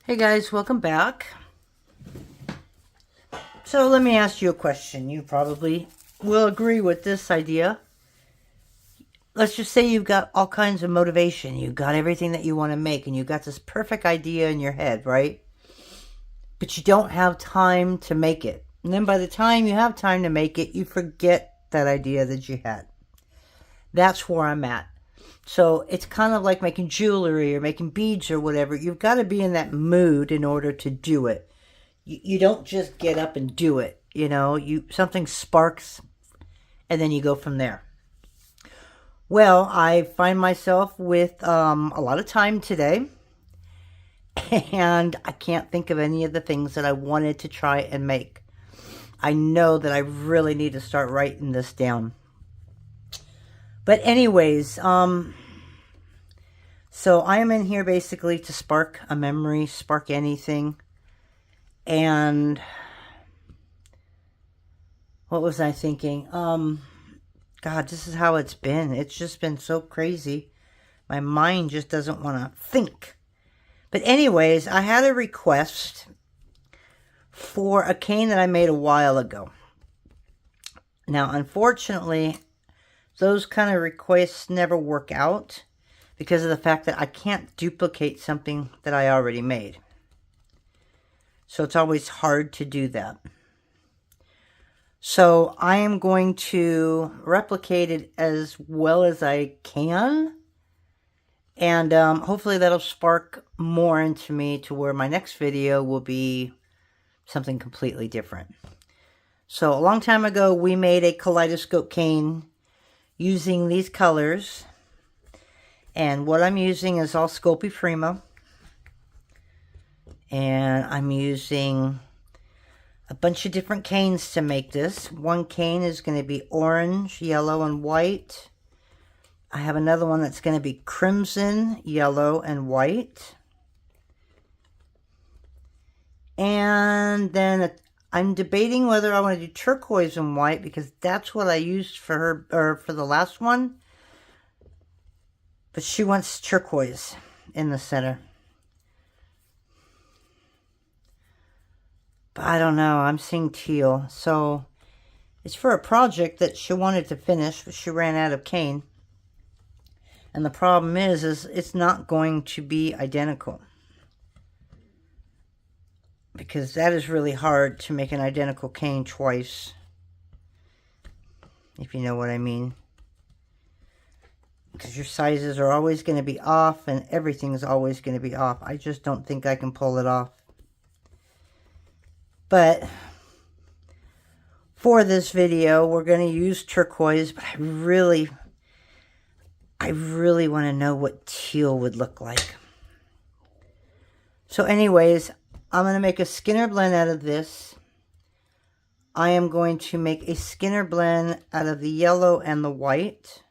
Hey guys, welcome back. So let me ask you a question. You probably will agree with this idea. Let's just say you've got all kinds of motivation. You've got everything that you want to make and you've got this perfect idea in your head, right? But you don't have time to make it. And then by the time you have time to make it, you forget that idea that you had. That's where I'm at. So it's kind of like making jewelry or making beads or whatever. You've got to be in that mood in order to do it. You don't just get up and do it. You know, something sparks and then you go from there. Well, I find myself with a lot of time today, and I can't think of any of the things that I wanted to try and make. I know that I really need to start writing this down. But anyways, so I am in here basically to spark a memory, spark anything. And what was I thinking? God, this is how it's been. It's just been so crazy. My mind just doesn't want to think. But anyways, I had a request for a cane that I made a while ago. Now, unfortunately, those kind of requests never work out because of the fact that I can't duplicate something that I already made. So it's always hard to do that. So I am going to replicate it as well as I can. And hopefully that'll spark more into me to where my next video will be something completely different. So a long time ago, we made a kaleidoscope cane using these colors. And what I'm using is all Sculpey Prima. And I'm using a bunch of different canes to make this. One cane is going to be orange, yellow, and white. I have another one that's going to be crimson, yellow, and white. And then I'm debating whether I want to do turquoise and white because that's what I used for her, or for the last one. But she wants turquoise in the center. But I don't know. I'm seeing teal. So it's for a project that she wanted to finish, but she ran out of cane. And the problem is it's not going to be identical. Because that is really hard to make an identical cane twice. If you know what I mean. Because your sizes are always going to be off and everything's always going to be off. I just don't think I can pull it off. But for this video, we're going to use turquoise, but I really want to know what teal would look like. So anyways, I'm going to make a Skinner blend out of this. I am going to make a Skinner blend out of the yellow and the white.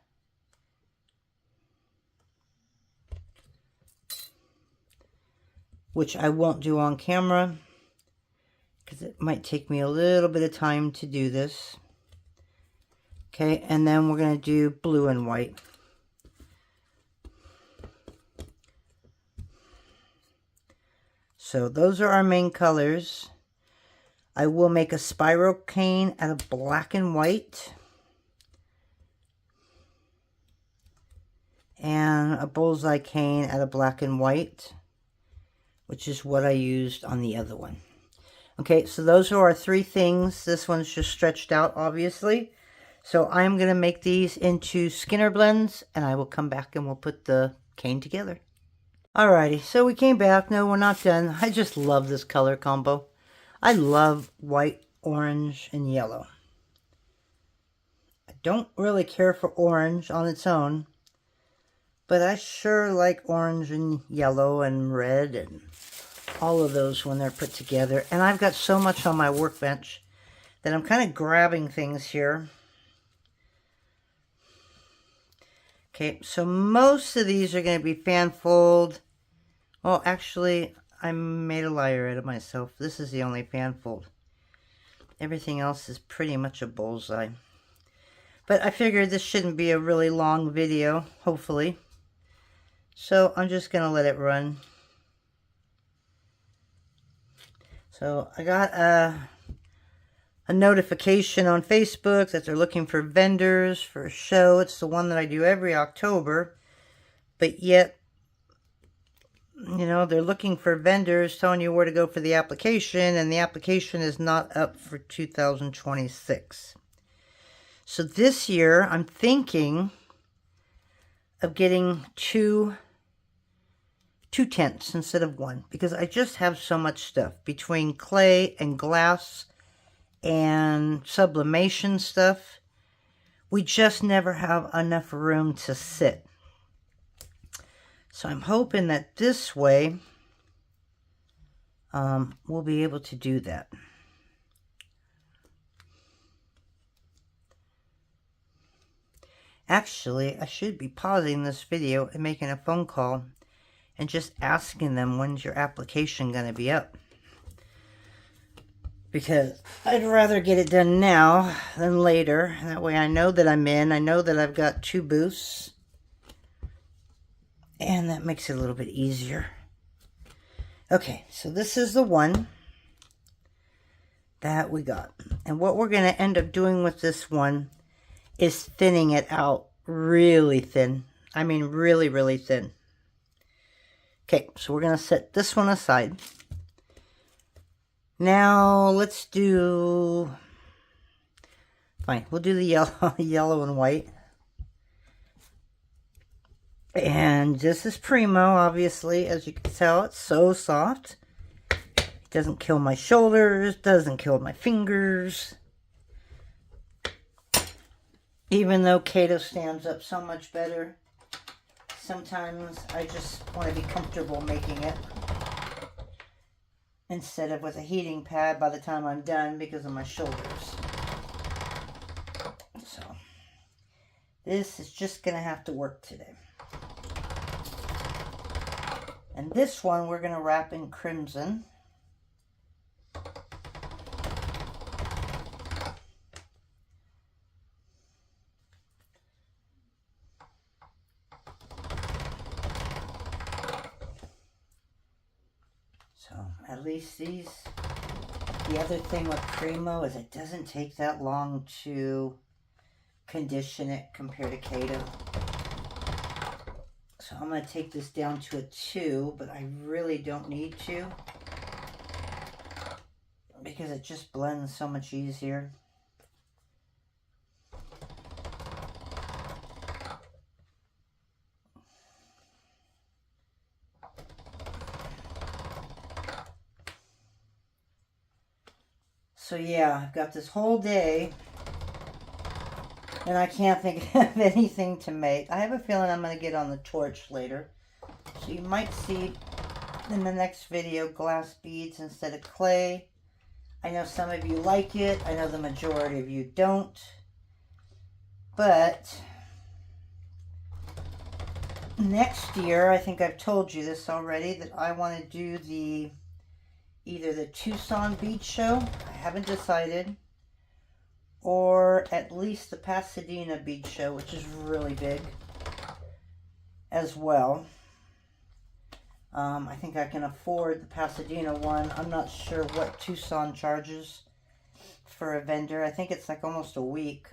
Which I won't do on camera, because it might take me a little bit of time to do this. Okay, and then we're going to do blue and white. So those are our main colors. I will make a spiral cane out of black and white. And a bullseye cane out of black and white, which is what I used on the other one. Okay, so those are our three things. This one's just stretched out, obviously. So I'm going to make these into Skinner blends, and I will come back and we'll put the cane together. Alrighty, so we came back. No, we're not done. I just love this color combo. I love white, orange, and yellow. I don't really care for orange on its own, but I sure like orange and yellow and red and all of those when they're put together. And I've got so much on my workbench that I'm kind of grabbing things here. Okay, so most of these are going to be fan fold. Well, actually, I made a liar out of myself. This is the only fan fold. Everything else is pretty much a bullseye. But I figured this shouldn't be a really long video, hopefully. So I'm just going to let it run. So I got a notification on Facebook that they're looking for vendors for a show. It's the one that I do every October. But yet, you know, they're looking for vendors, telling you where to go for the application, and the application is not up for 2026. So this year, I'm thinking of getting two tents instead of one, because I just have so much stuff between clay and glass and sublimation stuff. We just never have enough room to sit. So I'm hoping that this way we'll be able to do that. Actually, I should be pausing this video and making a phone call and just asking them, when's your application going to be up? Because I'd rather get it done now than later. That way I know that I'm in. I know that I've got 2 booths. And that makes it a little bit easier. Okay, so this is the one that we got. And what we're going to end up doing with this one is thinning it out really thin. I mean really, really thin. Okay, so we're going to set this one aside. Now let's do... Fine, we'll do the yellow and white. And this is Primo, obviously. As you can tell, it's so soft. It doesn't kill my shoulders, doesn't kill my fingers. Even though Kato stands up so much better, sometimes I just want to be comfortable making it instead of with a heating pad by the time I'm done because of my shoulders. So, this is just going to have to work today. And this one we're going to wrap in crimson. So at least these, the other thing with Primo is it doesn't take that long to condition it compared to Kato. So I'm going to take this down to a 2, but I really don't need to because it just blends so much easier. So yeah, I've got this whole day and I can't think of anything to make. I have a feeling I'm going to get on the torch later. So you might see in the next video glass beads instead of clay. I know some of you like it. I know the majority of you don't. But next year, I think I've told you this already, that I want to do either the Tucson bead show. I haven't decided. Or at least the Pasadena bead show, which is really big as well. I think I can afford the Pasadena one. I'm not sure what Tucson charges for a vendor. I think it's like almost a week.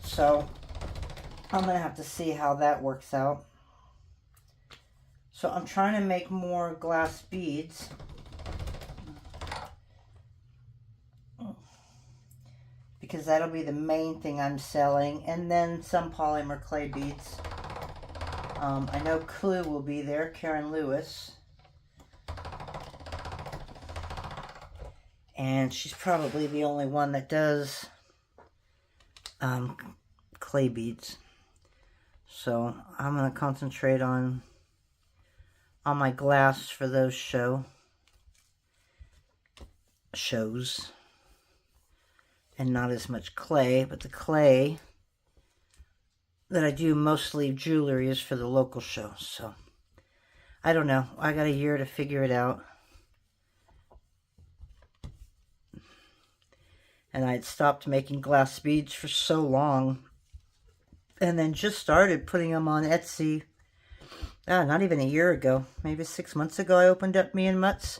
So I'm going to have to see how that works out. So I'm trying to make more glass beads. Because that'll be the main thing I'm selling. And then some polymer clay beads. I know Clue will be there, Karen Lewis. And she's probably the only one that does clay beads. So I'm going to concentrate on my glass for those shows. And not as much clay, but the clay that I do mostly jewelry is for the local shows. So I don't know. I got a year to figure it out. And I had stopped making glass beads for so long. And then just started putting them on Etsy. Not even a year ago. Maybe 6 months ago I opened up Me and Mutts.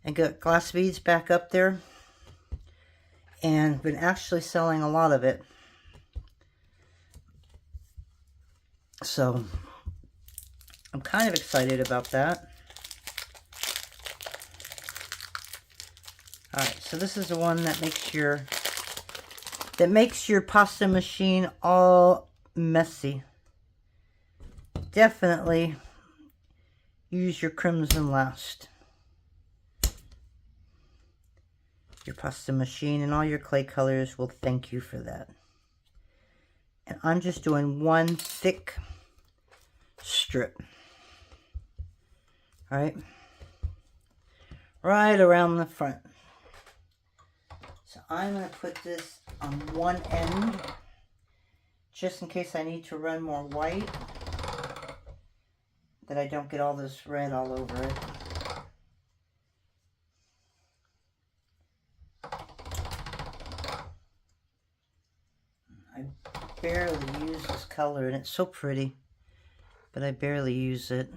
and got glass beads back up there, and been actually selling a lot of it. So I'm kind of excited about that. Alright, so this is the one that makes your pasta machine all messy. Definitely use your crimson last. Your pasta machine and all your clay colors will thank you for that. And I'm just doing one thick strip. Alright? Right around the front. So I'm going to put this on one end, just in case I need to run more white, that I don't get all this red all over it. I barely use this color, and it's so pretty, but I barely use it.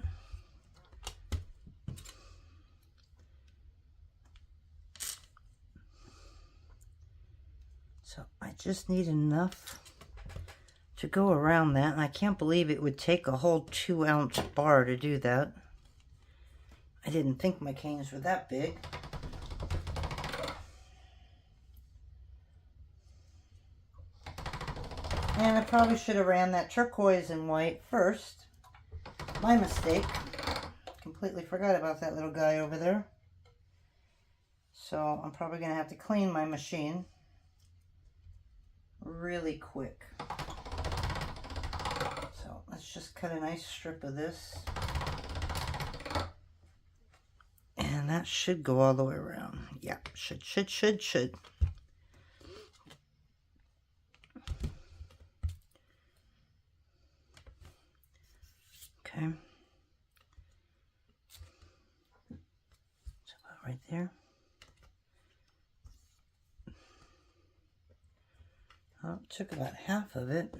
So I just need enough to go around that, and I can't believe it would take a whole 2-ounce bar to do that. I didn't think my canes were that big. And I probably should have ran that turquoise and white first. My mistake. Completely forgot about that little guy over there. So I'm probably going to have to clean my machine really quick. So let's just cut a nice strip of this. And that should go all the way around. Yeah, should. Okay. So about right there. Oh, it took about half of it.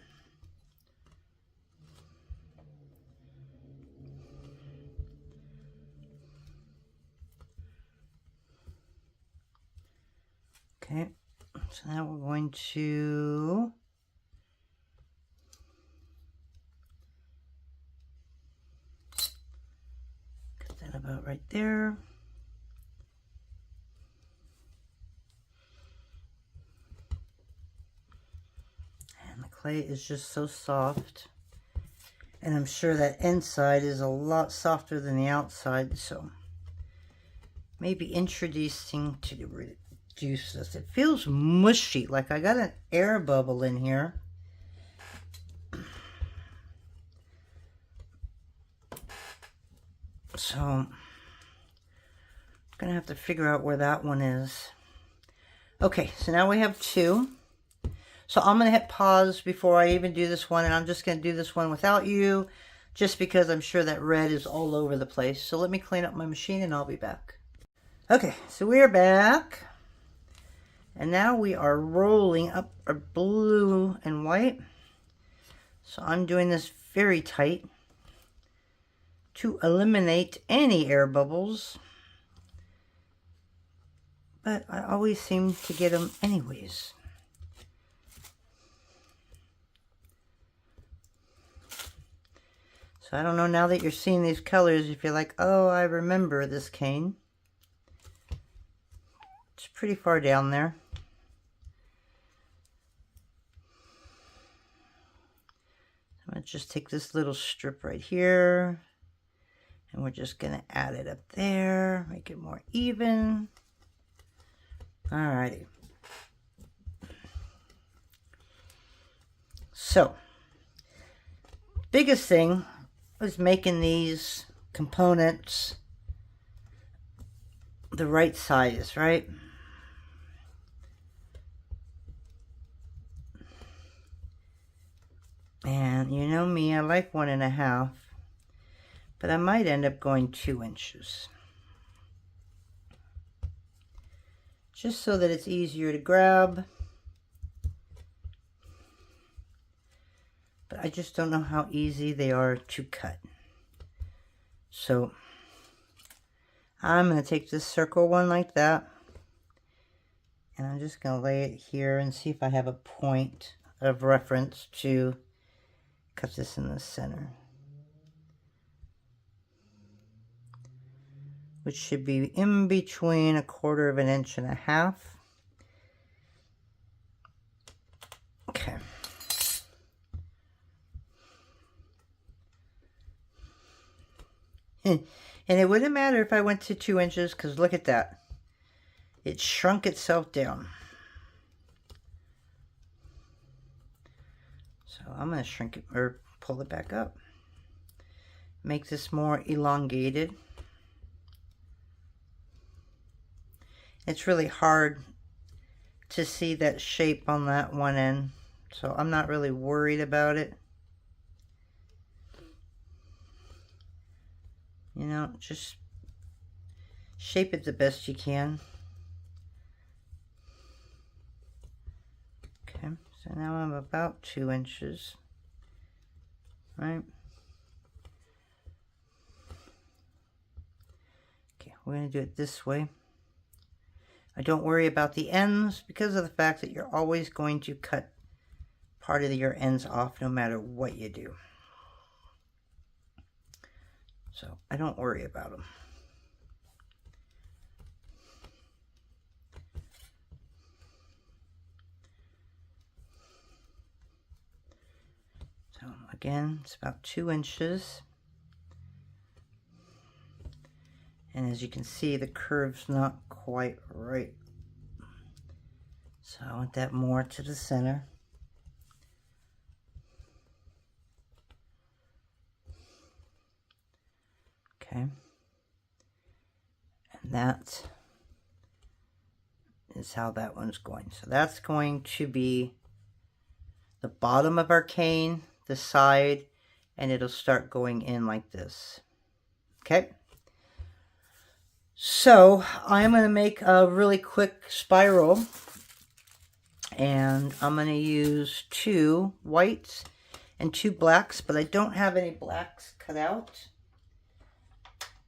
Okay, so now we're going to cut that about right there. And the clay is just so soft. And I'm sure that inside is a lot softer than the outside, so maybe introducing to reduce this. It feels mushy, like I got an air bubble in here. So I'm gonna have to figure out where that one is. Okay, so now we have 2. So I'm gonna hit pause before I even do this one, and I'm just gonna do this one without you, just because I'm sure that red is all over the place. So let me clean up my machine and I'll be back. Okay, so we're back. And now we are rolling up our blue and white. So I'm doing this very tight to eliminate any air bubbles. But I always seem to get them anyways. So I don't know, now that you're seeing these colors, if you're like, oh, I remember this cane. It's pretty far down there. I'm going to just take this little strip right here, and we're just going to add it up there, make it more even. Alrighty. So, biggest thing was making these components the right size, right? And you know me, I like 1.5, but I might end up going 2 inches. Just so that it's easier to grab. But I just don't know how easy they are to cut. So I'm going to take this circle one like that, and I'm just going to lay it here and see if I have a point of reference to cut this in the center, which should be in between 1/4 of an inch and a half. Okay. And it wouldn't matter if I went to 2 inches, because look at that. It shrunk itself down. So I'm going to shrink it, or pull it back up. Make this more elongated. It's really hard to see that shape on that one end, so I'm not really worried about it. You know, just shape it the best you can. Okay, so now I'm about 2 inches, right? Okay, we're going to do it this way. I don't worry about the ends because of the fact that you're always going to cut part of your ends off no matter what you do. So I don't worry about them. So again, it's about 2 inches. And as you can see, the curve's not quite right. So I want that more to the center. Okay. And that is how that one's going. So that's going to be the bottom of our cane, the side, and it'll start going in like this. Okay. So I'm going to make a really quick spiral, and I'm going to use 2 whites and 2 blacks, but I don't have any blacks cut out.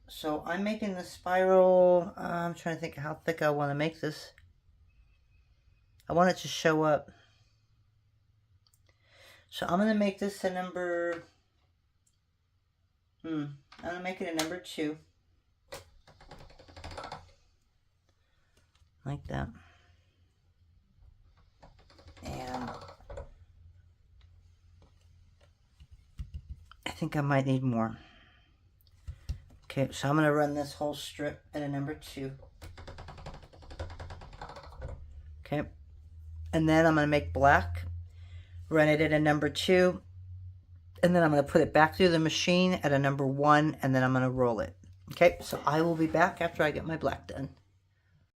So I'm making the spiral, I'm trying to think of how thick I want to make this. I want it to show up. So I'm going to make this a number, I'm going to make it a number 2. Like that. And I think I might need more. Okay, so I'm going to run this whole strip at a number 2. Okay, and then I'm going to make black, run it at a number 2, and then I'm going to put it back through the machine at a number 1, and then I'm going to roll it. Okay, so I will be back after I get my black done.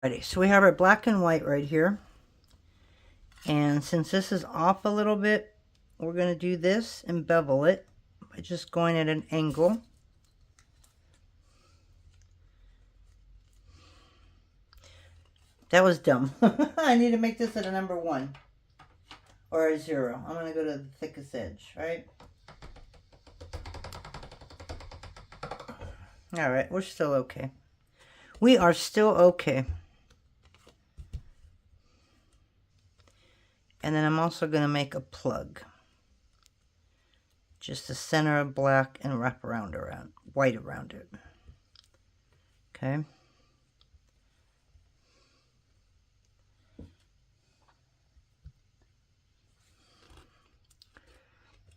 Ready, so we have our black and white right here. And since this is off a little bit, we're going to do this and bevel it by just going at an angle. That was dumb. I need to make this at a number 1 or a 0. I'm going to go to the thickest edge, right? All right, we're still okay. We are still okay. And then I'm also going to make a plug. Just the center of black and wrap around white around it. Okay.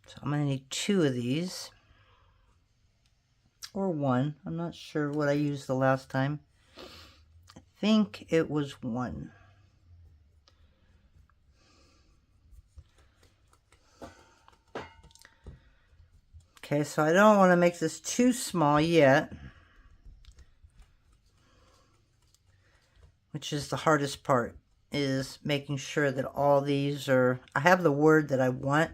So I'm going to need 2 of these. Or 1. I'm not sure what I used the last time. I think it was 1. Okay, so I don't want to make this too small yet, which is the hardest part, is making sure that all these are, I have the word that I want,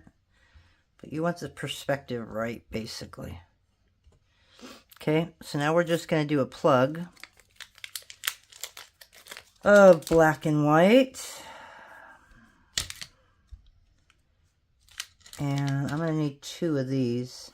but you want the perspective right, basically. Okay, so now we're just going to do a plug of black and white. And I'm going to need 2 of these.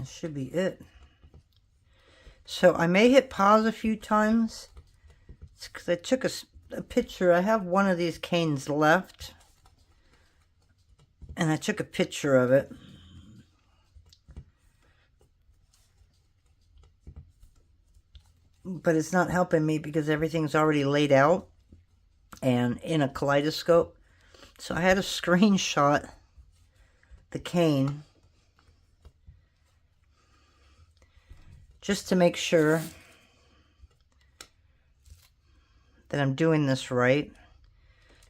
should be it. So I may hit pause a few times. It's because I took a picture. I have one of these canes left. And I took a picture of it. But it's not helping me because everything's already laid out and in a kaleidoscope. So I had to screenshot the cane just to make sure that I'm doing this right.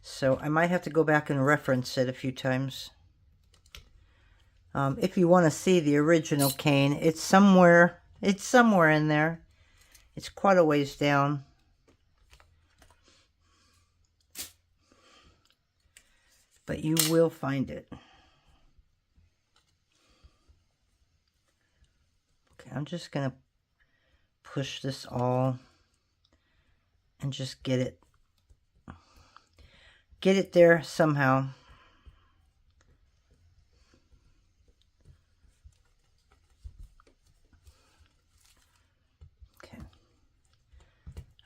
So I might have to go back and reference it a few times. If you want to see the original cane, it's somewhere in there. It's quite a ways down. But you will find it. Okay, I'm just going to push this all and just get it there somehow. Okay.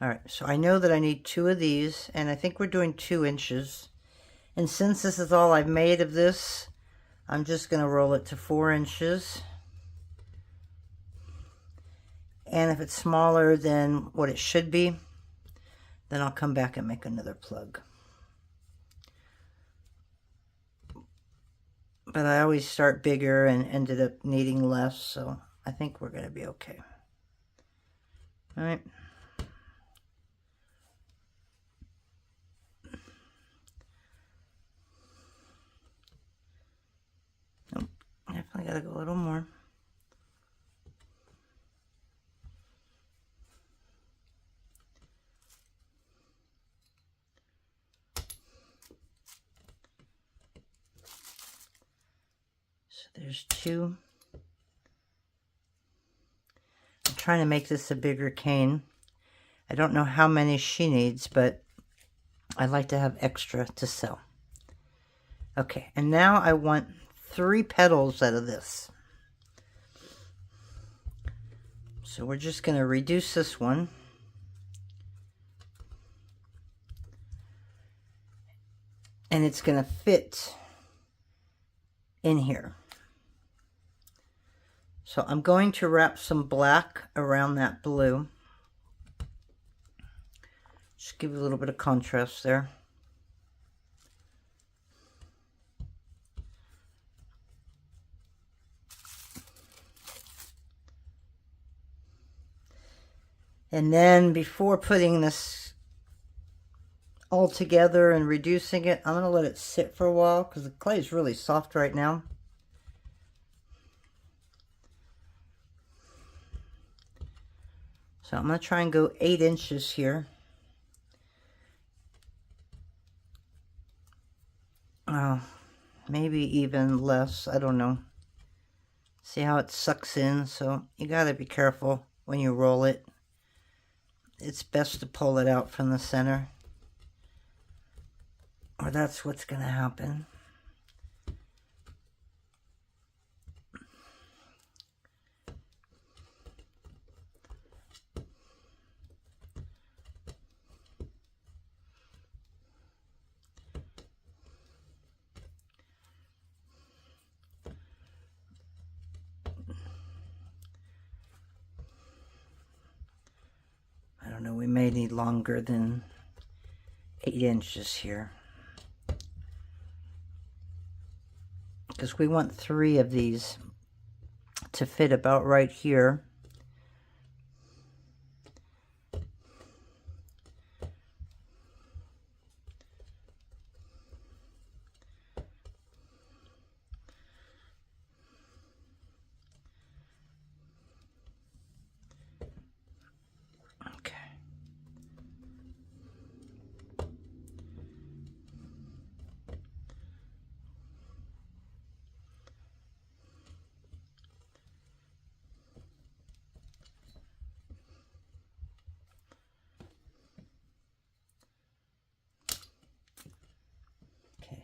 All right, so I know that I need 2 of these, and I think we're doing 2 inches. And since this is all I've made of this, I'm just going to roll it to 4 inches. And if it's smaller than what it should be, then I'll come back and make another plug. But I always start bigger and ended up needing less, so I think we're going to be okay. All right. Nope, definitely got to go a little more. There's 2. I'm trying to make this a bigger cane. I don't know how many she needs, but I like to have extra to sell. Okay, and now I want 3 petals out of this. So we're just going to reduce this one. And it's going to fit in here. So I'm going to wrap some black around that blue. Just give you a little bit of contrast there. And then before putting this all together and reducing it, I'm going to let it sit for a while because the clay is really soft right now. So I'm going to try and go 8 inches here. Maybe even less. I don't know. See how it sucks in? So you got to be careful when you roll it. It's best to pull it out from the center, or that's what's going to happen. I don't know, we may need longer than 8 inches here, because we want 3 of these to fit about right here.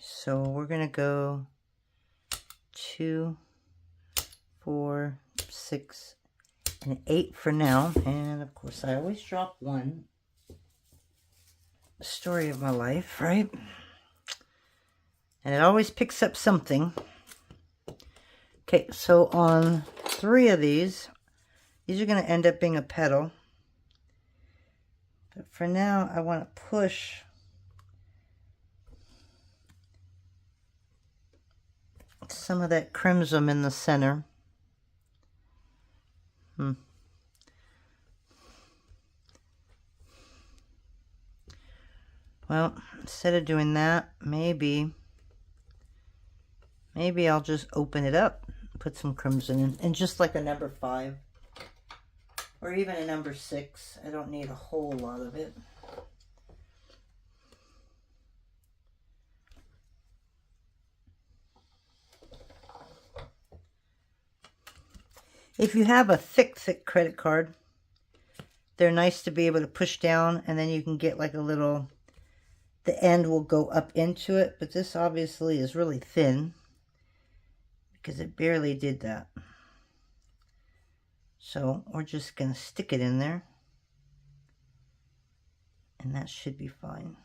So we're going to go 2, 4, 6, and 8 for now. And of course, I always drop one. The story of my life, right? And it always picks up something. Okay, so on 3 of these are going to end up being a petal. But for now, I want to push some of that crimson in the center. Well, instead of doing that, maybe I'll just open it up, put some crimson in, and just like a number 5, or even a number 6. I don't need a whole lot of it. If you have a thick credit card, they're nice to be able to push down, and then you can get like a little, the end will go up into it, but this obviously is really thin because it barely did that. So we're just going to stick it in there, and that should be fine.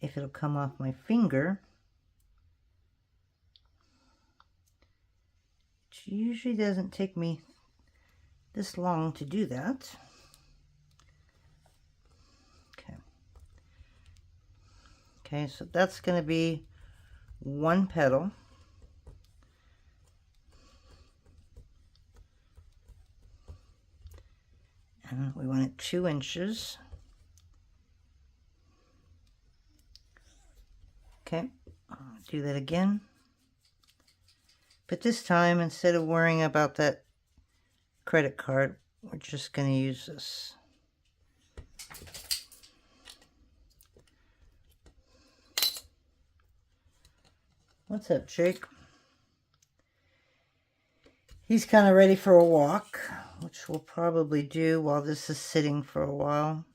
If it'll come off my finger, which usually doesn't take me this long to do that. Okay, so that's going to be 1 petal. And we want it 2 inches. Okay, I'll do that again. But this time, instead of worrying about that credit card, we're just going to use this. What's up, Jake? He's kind of ready for a walk, which we'll probably do while this is sitting for a while.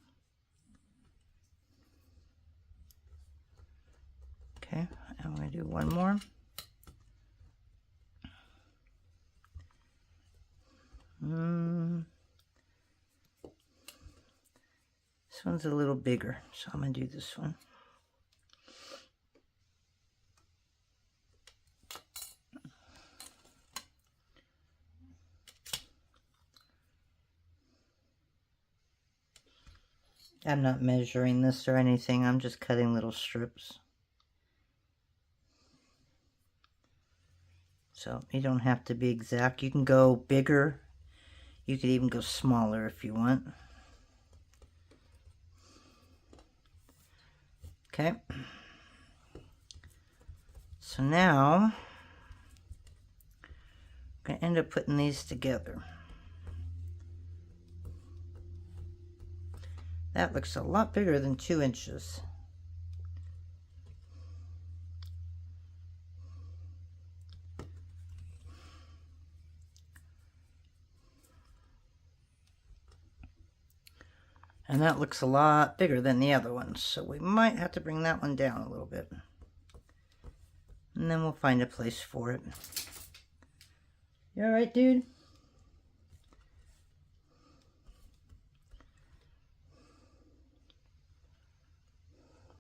Okay, I'm going to do one more. This one's a little bigger, so I'm going to do this one. I'm not measuring this or anything, I'm just cutting little strips. So you don't have to be exact. You can go bigger. You could even go smaller if you want. Okay. So now, I'm going to end up putting these together. That looks a lot bigger than 2 inches. And that looks a lot bigger than the other one, so we might have to bring that one down a little bit. And then we'll find a place for it. You all right, dude?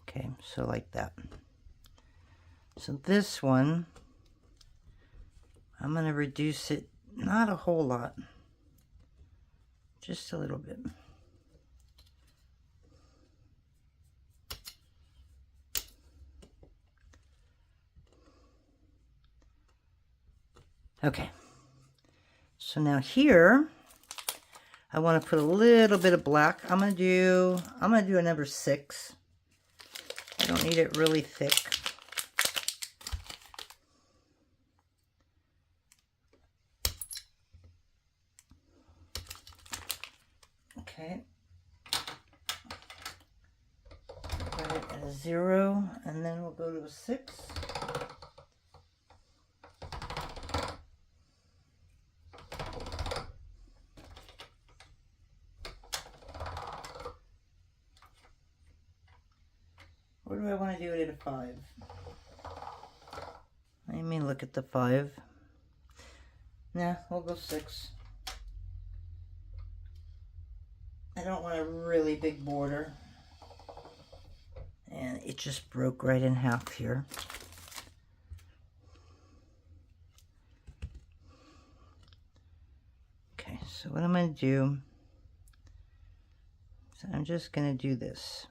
Okay, so like that. So this one, I'm going to reduce it, not a whole lot, just a little bit. Okay, so now here, I want to put a little bit of black. I'm gonna do a number 6. I don't need it really thick. Okay. Put it at a 0, and then we'll go to a 6. Or do I want to do it at a 5? Let me look at the 5. Nah, we'll go 6. I don't want a really big border. And it just broke right in half here. Okay, so what I'm going to do, so I'm just going to do this.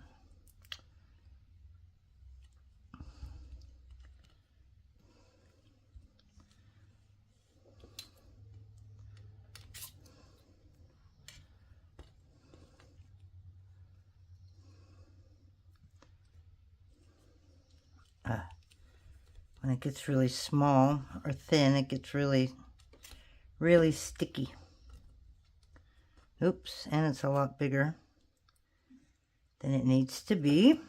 When it gets really small or thin, it gets really, really sticky. Oops, and it's a lot bigger than it needs to be.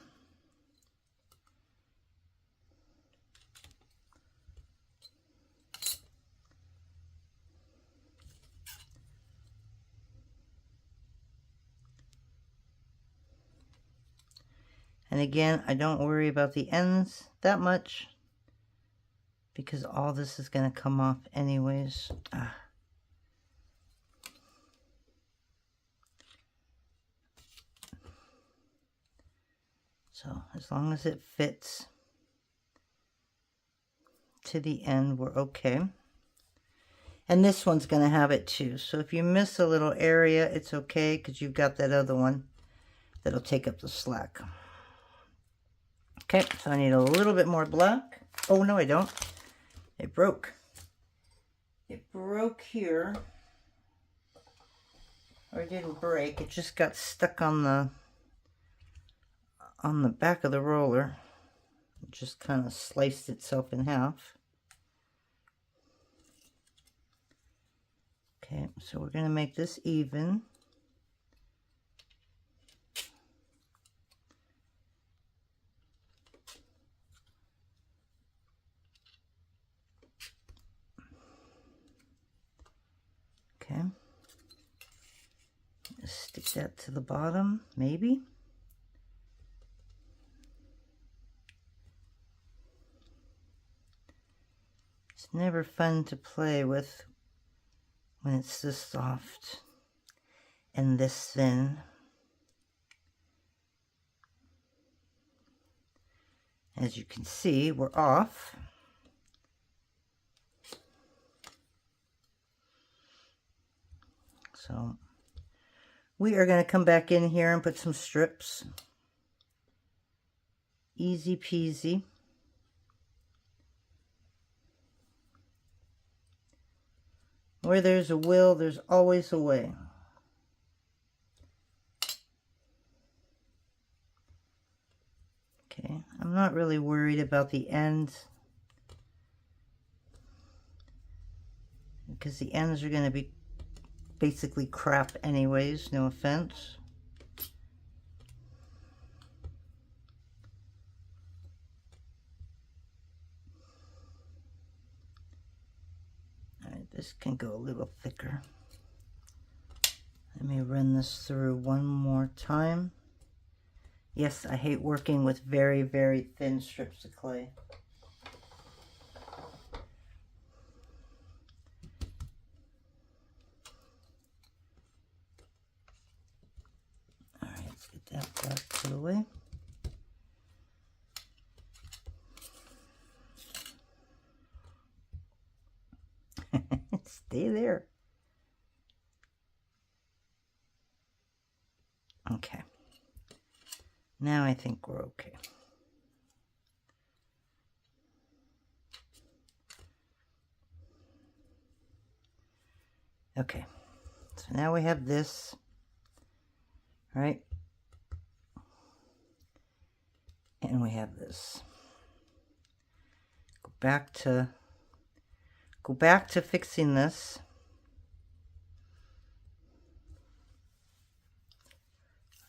And again, I don't worry about the ends that much because all this is going to come off anyways. So as long as it fits to the end, we're okay. And this one's going to have it too. So if you miss a little area, it's okay because you've got that other one that'll take up the slack. Okay, so I need a little bit more black. Oh, no, I don't. It broke. It broke here. Or it didn't break. It just got stuck on the back of the roller. It just kind of sliced itself in half. Okay, so we're going to make this even. Okay. Stick that to the bottom, maybe. It's never fun to play with when it's this soft and this thin. As you can see, we're off. So we are going to come back in here and put some strips. Easy peasy. Where there's a will, there's always a way. Okay, I'm not really worried about the ends because the ends are going to be basically crap anyways, no offense. Alright, this can go a little thicker. Let me run this through one more time. Yes, I hate working with very, very thin strips of clay. Alright, let's get that part out of the way. Stay there. Okay. Now I think we're okay. Okay. So now we have this, right? And we have this. Go back to fixing this.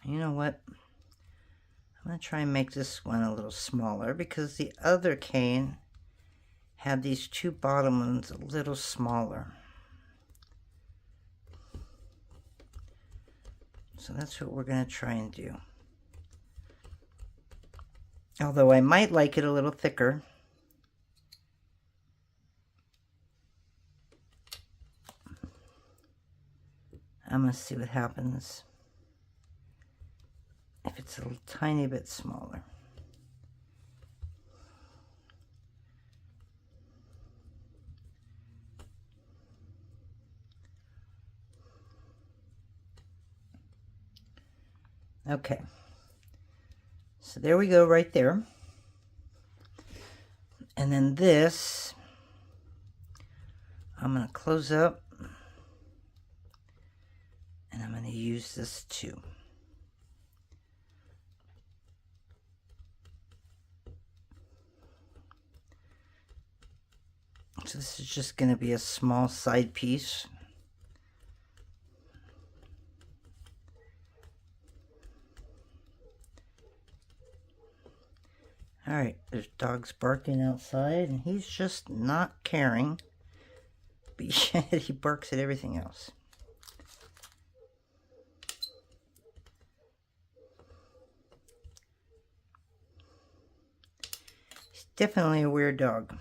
You know what? I'm going to try and make this one a little smaller because the other cane had these two bottom ones a little smaller. So that's what we're going to try and do. Although I might like it a little thicker. I'm going to see what happens if it's a tiny bit smaller. Okay, so there we go right there. And then this, I'm going to close up, and I'm going to use this too. So this is just going to be a small side piece. All right, there's dogs barking outside, and he's just not caring. But yet he barks at everything else. He's definitely a weird dog.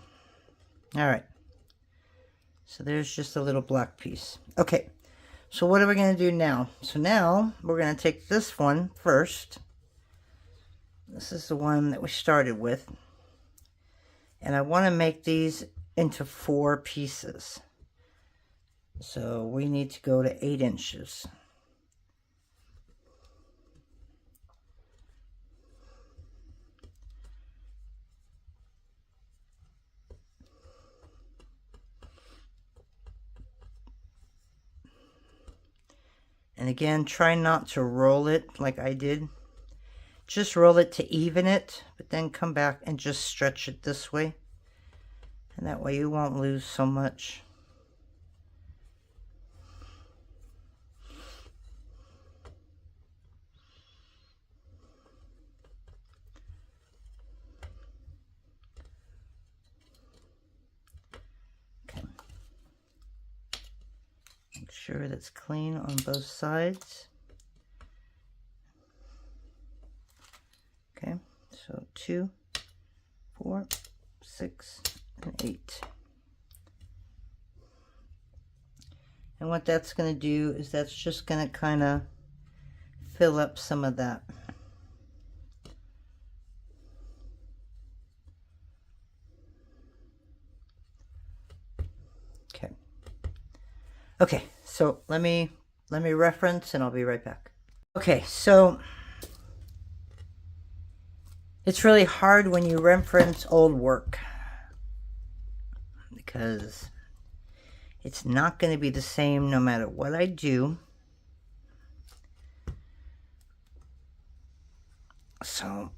All right. So there's just a little black piece. Okay, so what are we going to do now? So now we're going to take this one first. This is the one that we started with. And I want to make these into 4 pieces. So we need to go to 8 inches. And again, try not to roll it like I did. Just roll it to even it, but then come back and just stretch it this way. And that way you won't lose so much. Okay. Make sure that's clean on both sides. Okay, so 2, 4, 6, and 8. And what that's going to do is that's just going to kind of fill up some of that. Okay. Okay, so let me reference and I'll be right back. Okay, so it's really hard when you reference old work because it's not going to be the same no matter what I do. So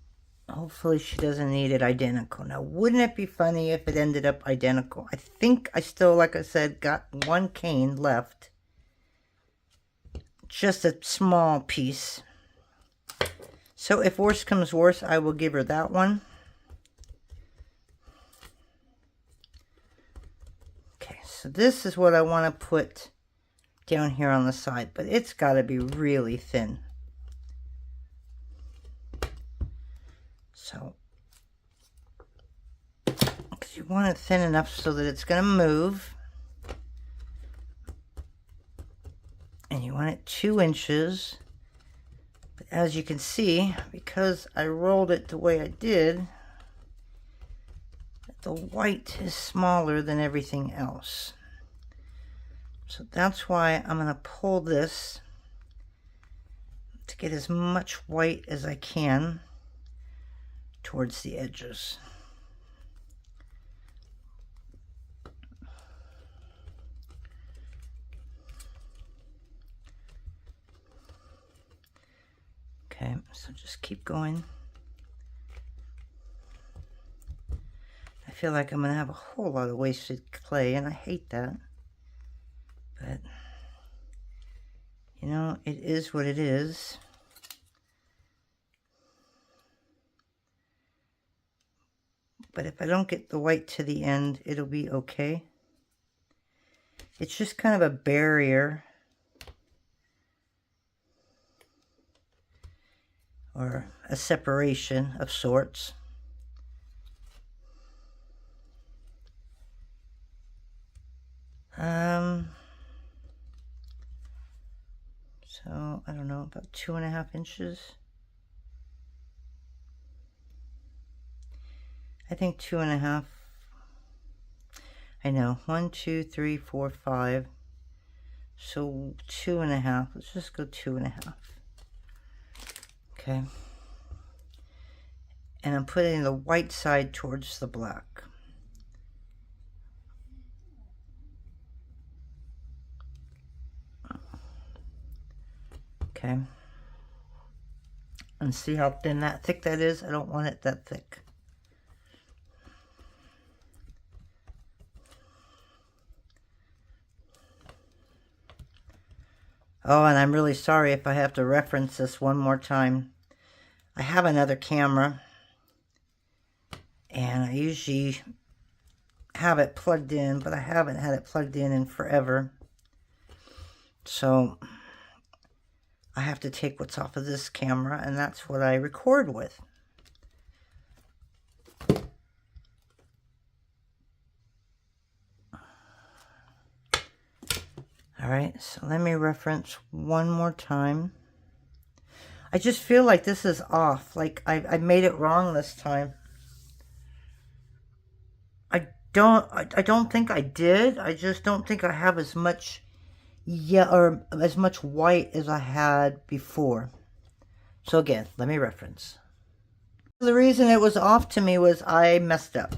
hopefully she doesn't need it identical. Now, wouldn't it be funny if it ended up identical? I think I still, like I said, got 1 cane left. Just a small piece. So if worse comes worse, I will give her that one. Okay, so this is what I want to put down here on the side, but it's got to be really thin. So, because you want it thin enough so that it's going to move. And you want it 2 inches. But as you can see, because I rolled it the way I did, the white is smaller than everything else. So that's why I'm going to pull this to get as much white as I can towards the edges. Okay, so just keep going. I feel like I'm going to have a whole lot of wasted clay, and I hate that. But, you know, it is what it is. But if I don't get the white to the end, it'll be okay. It's just kind of a barrier. Or a separation of sorts. about 2.5 inches. I think 2.5. I know, 1, 2, 3, 4, 5. So 2.5. Let's just go 2.5. Okay. And I'm putting the white side towards the black. Okay. And see how thin that thick that is? I don't want it that thick. Oh, and I'm really sorry if I have to reference this one more time. I have another camera, and I usually have it plugged in, but I haven't had it plugged in forever. So I have to take what's off of this camera, and that's what I record with. All right, so let me reference one more time. I just feel like this is off, like I made it wrong this time. I don't think I did. I just don't think I have as much or as much white as I had before. So again, let me reference. The reason it was off to me was I messed up.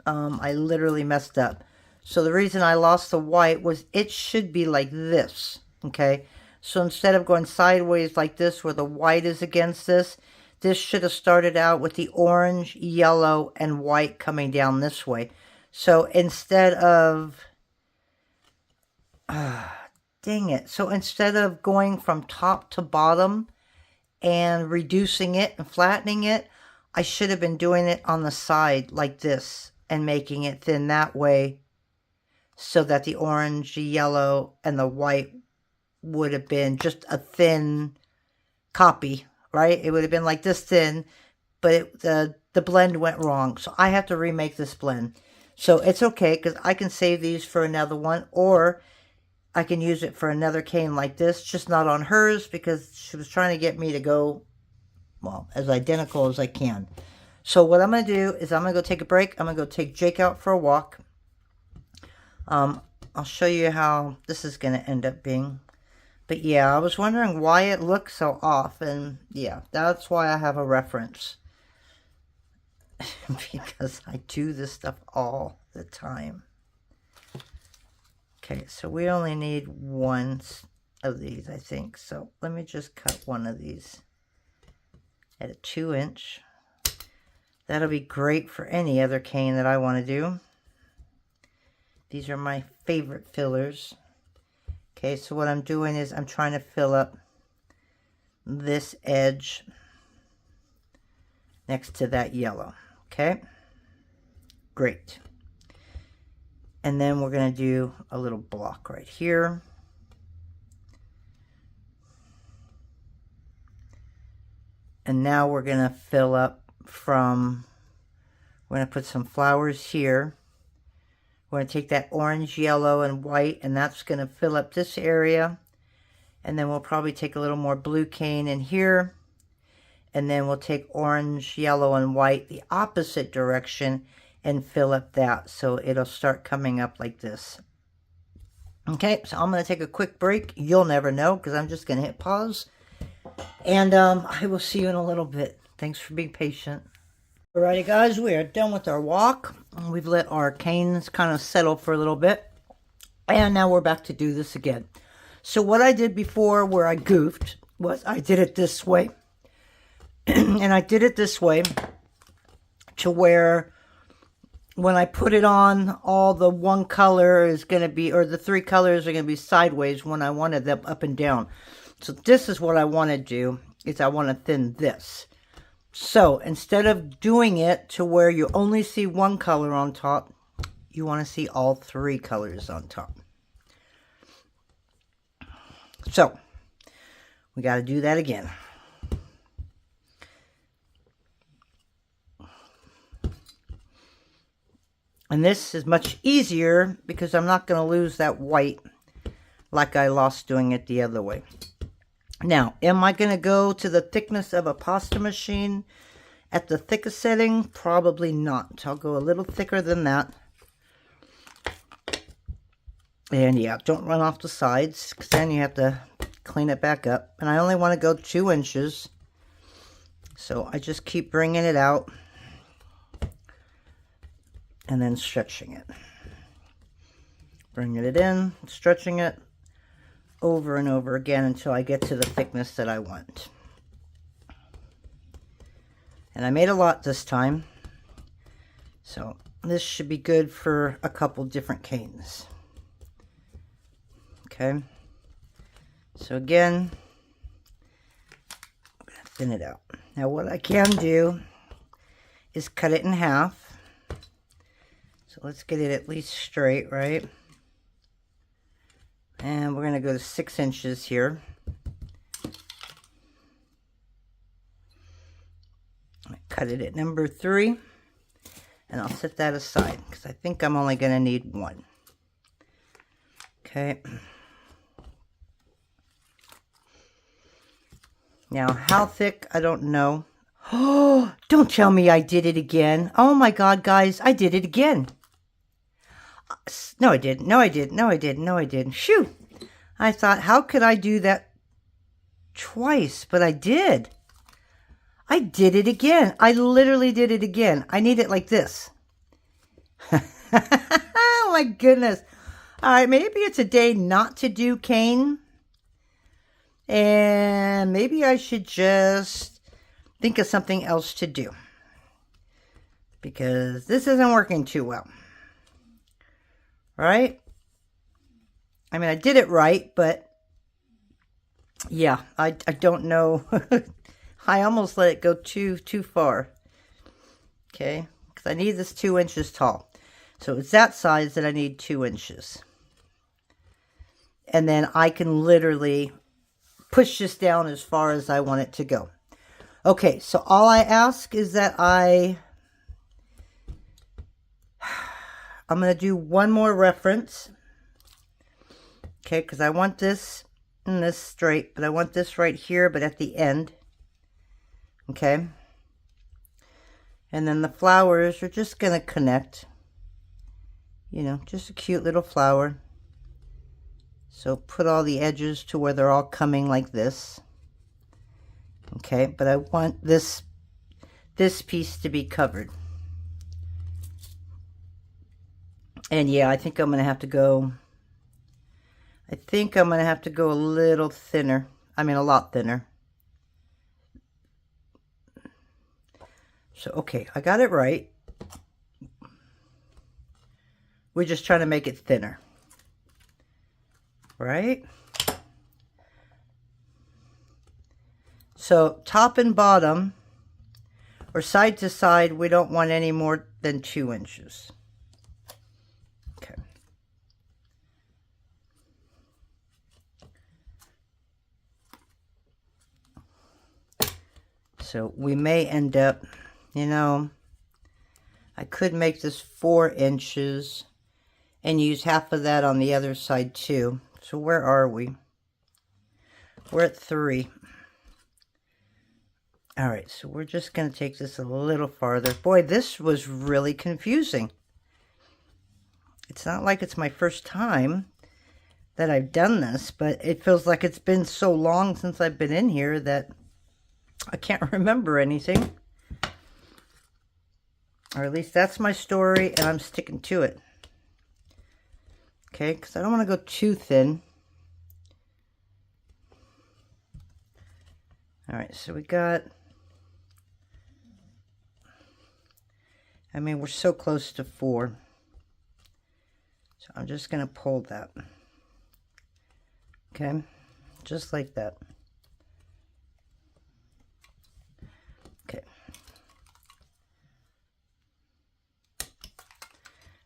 I literally messed up. So the reason I lost the white was it should be like this, okay? So instead of going sideways like this where the white is against this, this should have started out with the orange, yellow, and white coming down this way. So instead of, dang it. So instead of going from top to bottom and reducing it and flattening it, I should have been doing it on the side like this and making it thin that way, so that the orange, yellow, and the white would have been just a thin copy, right? It would have been like this thin, but the blend went wrong. So I have to remake this blend. So it's okay, because I can save these for another one, or I can use it for another cane like this, just not on hers, because she was trying to get me to go, well, as identical as I can. So what I'm going to do is I'm going to go take a break. I'm going to go take Jake out for a walk. I'll show you how this is going to end up being. But yeah, I was wondering why it looks so off. And yeah, that's why I have a reference. Because I do this stuff all the time. Okay, so we only need one of these, I think. So let me just cut one of these at a 2-inch. That'll be great for any other cane that I want to do. These are my favorite fillers. Okay, so what I'm doing is I'm trying to fill up this edge next to that yellow. Okay, great. And then we're going to do a little block right here. And now we're going to fill up from, we're going to put some flowers here. We're going to take that orange, yellow, and white, and that's going to fill up this area. And then we'll probably take a little more blue cane in here. And then we'll take orange, yellow, and white the opposite direction and fill up that. So it'll start coming up like this. Okay, so I'm going to take a quick break. You'll never know because I'm just going to hit pause. And I will see you in a little bit. Thanks for being patient. Alrighty guys, we are done with our walk. We've let our canes kind of settle for a little bit. And now we're back to do this again. So what I did before where I goofed was I did it this way. And I did it this way to where when I put it on, all the one color is going to be, or the three colors are going to be sideways when I wanted them up and down. So this is what I want to do, is I want to thin this. So instead of doing it to where you only see one color on top, you want to see all three colors on top. So we got to do that again. And this is much easier because I'm not going to lose that white like I lost doing it the other way. Now, am I going to go to the thickness of a pasta machine at the thickest setting? Probably not. I'll go a little thicker than that. And yeah, don't run off the sides, because then you have to clean it back up. And I only want to go 2 inches. So I just keep bringing it out and then stretching it. Bringing it in, stretching it over and over again until I get to the thickness that I want. And I made a lot this time, so this should be good for a couple different canes. Okay, so again, I'm going to thin it out. Now what I can do is cut it in half. So let's get it at least straight, right? And we're going to go to 6 inches here. I cut it at number 3. And I'll set that aside because I think I'm only going to need 1. Okay. Now, how thick, I don't know. Oh, don't tell me I did it again. Oh my God, guys, I did it again. No, I didn't. No, I didn't. No, I didn't. No, I didn't. Shoo! I thought, how could I do that twice? But I did. I did it again. I literally did it again. I need it like this. Oh my goodness. All right, maybe it's a day not to do cane. And maybe I should just think of something else to do. Because this isn't working too well. Right? I mean, I did it right, but yeah, I don't know. I almost let it go too far. Okay, because I need this 2 inches tall. So it's that size that I need 2 inches. And then I can literally push this down as far as I want it to go. Okay, so all I ask is that I'm going to do one more reference. Okay, because I want this and this straight, but I want this right here, but at the end. Okay. And then the flowers are just going to connect. You know, just a cute little flower. So put all the edges to where they're all coming like this. Okay, but I want this piece to be covered. And yeah, I think I'm going to have to go a little thinner. I mean, a lot thinner. So, okay, I got it right. We're just trying to make it thinner. Right? So, top and bottom, or side to side, we don't want any more than 2 inches. Okay. So we may end up, you know, I could make this 4 inches and use half of that on the other side too. So where are we? We're at 3. All right, so we're just going to take this a little farther. Boy, this was really confusing. It's not like it's my first time that I've done this, but it feels like it's been so long since I've been in here that I can't remember anything. Or at least that's my story, and I'm sticking to it. Okay, because I don't want to go too thin. All right, so we got... I mean, we're so close to 4. So I'm just going to pull that. Okay, just like that. Okay.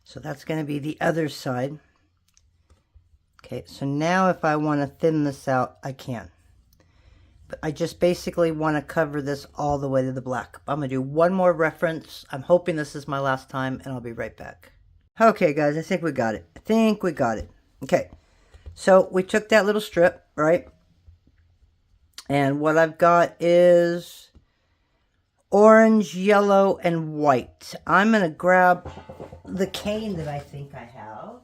So that's going to be the other side. Okay, so now if I want to thin this out, I can. But I just basically want to cover this all the way to the black. I'm going to do one more reference. I'm hoping this is my last time, and I'll be right back. Okay, guys, I think we got it. Okay, so we took that little strip, right? And what I've got is orange, yellow, and white. I'm going to grab the cane that I think I have.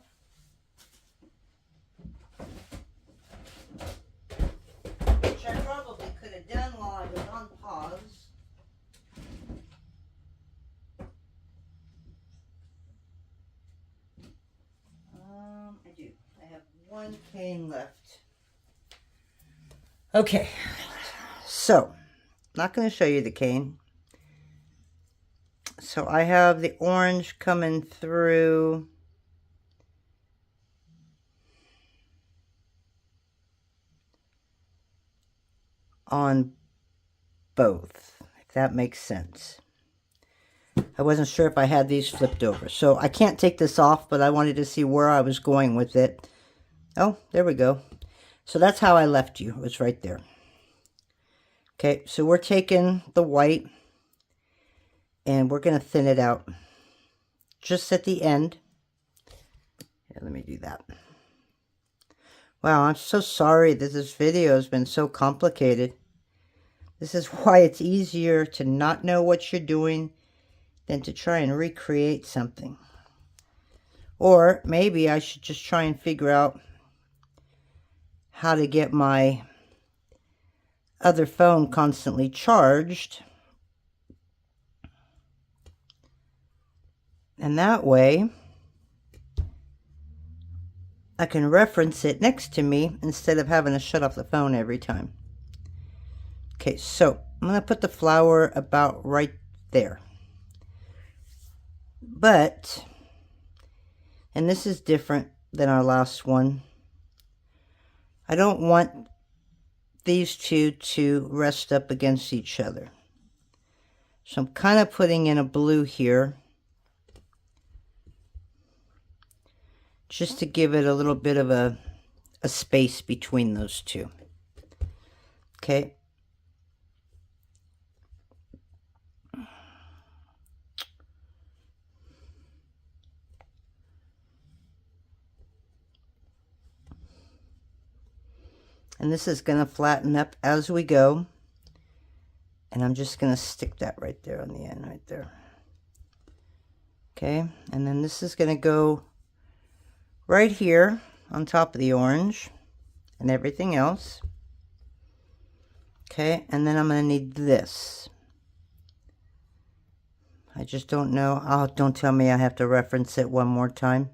Which I probably could have done while I was on pause. I do. I have one cane left. Okay. So, not going to show you the cane. So I have the orange coming through on both, if that makes sense. I wasn't sure if I had these flipped over. So I can't take this off, but I wanted to see where I was going with it. Oh, there we go. So that's how I left you. It was right there. Okay, so we're taking the white and we're going to thin it out just at the end. Here, let me do that. Wow, I'm so sorry that this video has been so complicated. This is why it's easier to not know what you're doing than to try and recreate something. Or maybe I should just try and figure out how to get my other phone constantly charged. And that way, I can reference it next to me instead of having to shut off the phone every time. Okay, so I'm going to put the flower about right there. But, and this is different than our last one, I don't want these two to rest up against each other. So I'm kind of putting in a blue here, just to give it a little bit of a space between those two. Okay. And this is going to flatten up as we go. And I'm just going to stick that right there on the end, right there. Okay, and then this is going to go right here on top of the orange and everything else. Okay, and then I'm going to need this. I just don't know. Oh, don't tell me I have to reference it one more time.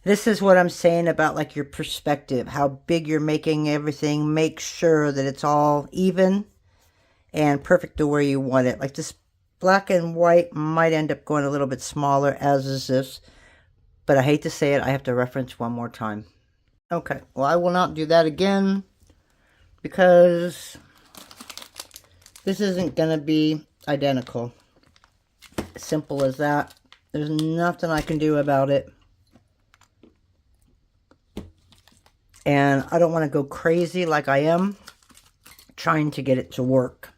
This is what I'm saying about like your perspective, how big you're making everything. Make sure that it's all even and perfect the way you want it. Like this black and white might end up going a little bit smaller, as is this. But I hate to say it, I have to reference one more time. Okay, well, I will not do that again because this isn't going to be identical. Simple as that. There's nothing I can do about it. And I don't want to go crazy like I am trying to get it to work.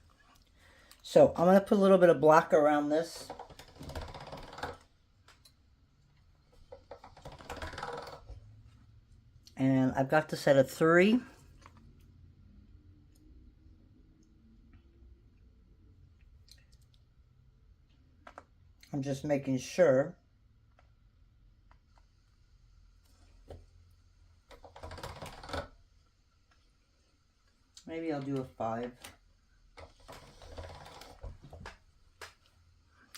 So I'm going to put a little bit of black around this. And I've got this at a 3. I'm just making sure. Maybe I'll do a 5.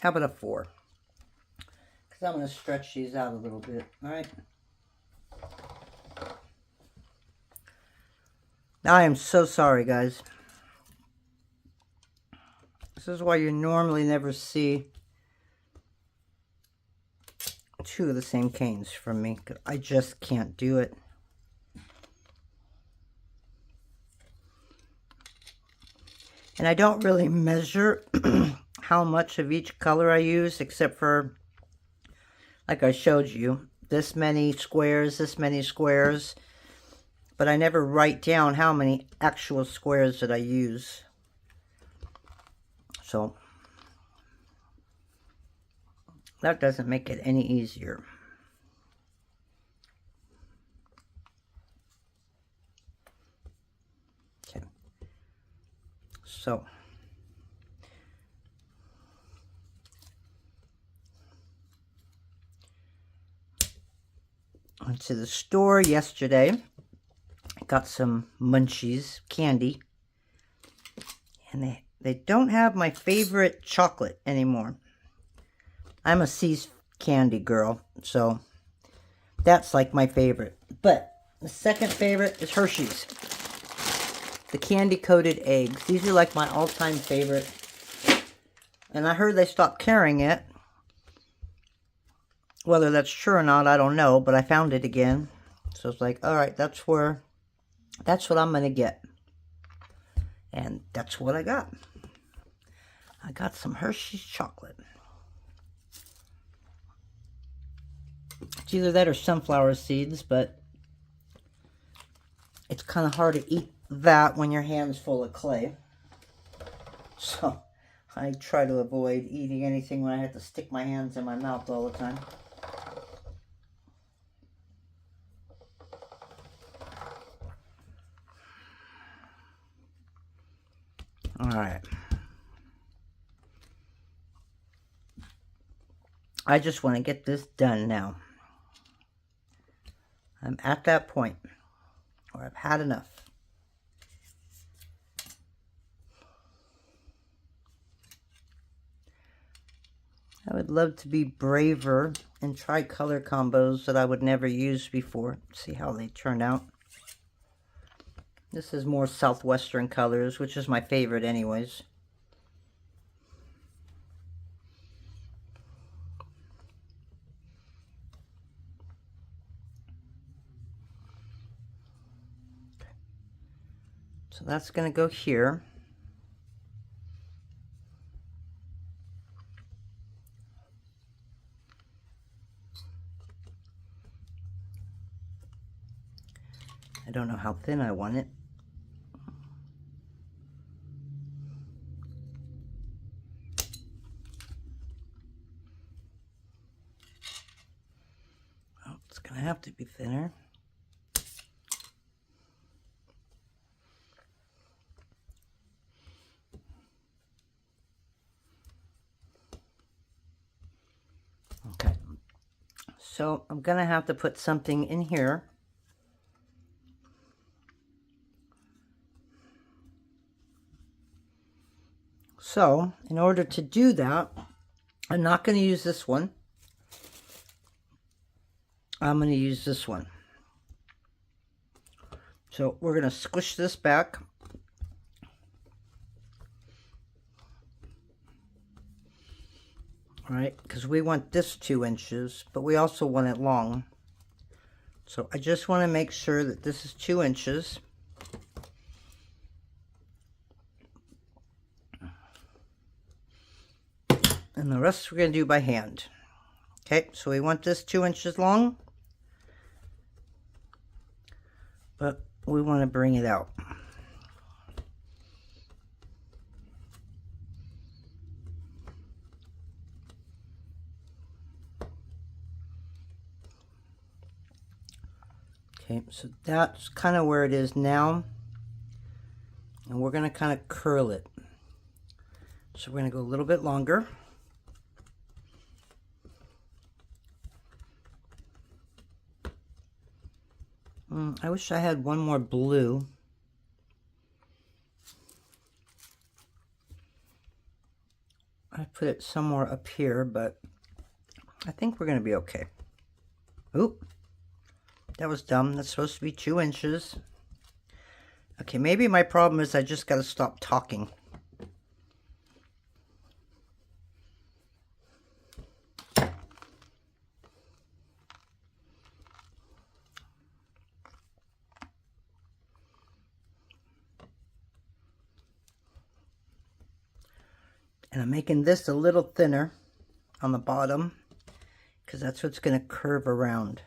How about a 4? Because I'm going to stretch these out a little bit, all right? I am so sorry, guys. This is why you normally never see 2 of the same canes from me. I just can't do it. And I don't really measure how much of each color I use, except for, like I showed you, this many squares, this many squares. But I never write down how many actual squares that I use. So that doesn't make it any easier. So I went to the store yesterday. I got some munchies, candy. And they don't have my favorite chocolate anymore. I'm a C's candy girl, so that's like my favorite. But the second favorite is Hershey's. The candy-coated eggs. These are like my all-time favorite. And I heard they stopped carrying it. Whether that's true or not, I don't know, but I found it again. So it's like, all right, that's what I'm going to get. And that's what I got. I got some Hershey's chocolate. It's either that or sunflower seeds, but it's kind of hard to eat that when your hand's full of clay. So I try to avoid eating anything when I have to stick my hands in my mouth all the time. All right. I just want to get this done now. I'm at that point where I've had enough. I would love to be braver and try color combos that I would never use before. See how they turn out. This is more Southwestern colors, which is my favorite anyways. So that's going to go here. I don't know how thin I want it. Oh, it's going to have to be thinner. Okay, so I'm going to have to put something in here. So, in order to do that, I'm not going to use this one. I'm going to use this one. So, we're going to squish this back. All right, because we want this 2 inches, but we also want it long. So, I just want to make sure that this is 2 inches. And the rest we're going to do by hand. Okay, so we want this 2 inches long. But we want to bring it out. Okay, so that's kind of where it is now. And we're going to kind of curl it. So we're going to go a little bit longer. I wish I had one more blue. I put it somewhere up here, but I think we're going to be okay. Oop, that was dumb. That's supposed to be 2 inches. Okay, maybe my problem is I just got to stop talking. And I'm making this a little thinner on the bottom because that's what's going to curve around.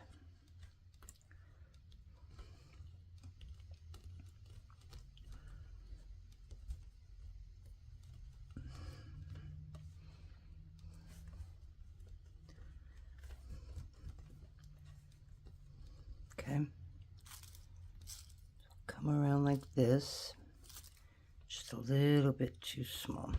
Okay. Come around like this. Just Just a little bit too small.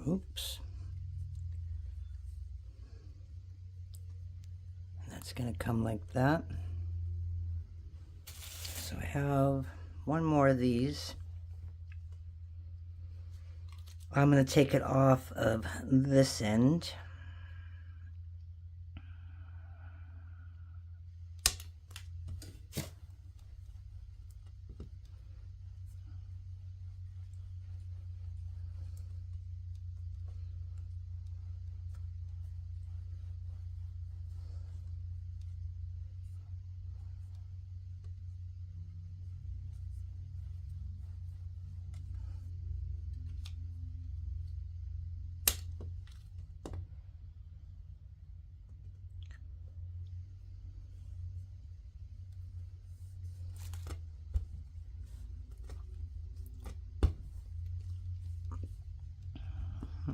Oops. That's going to come like that. So I have one more of these. I'm going to take it off of this end.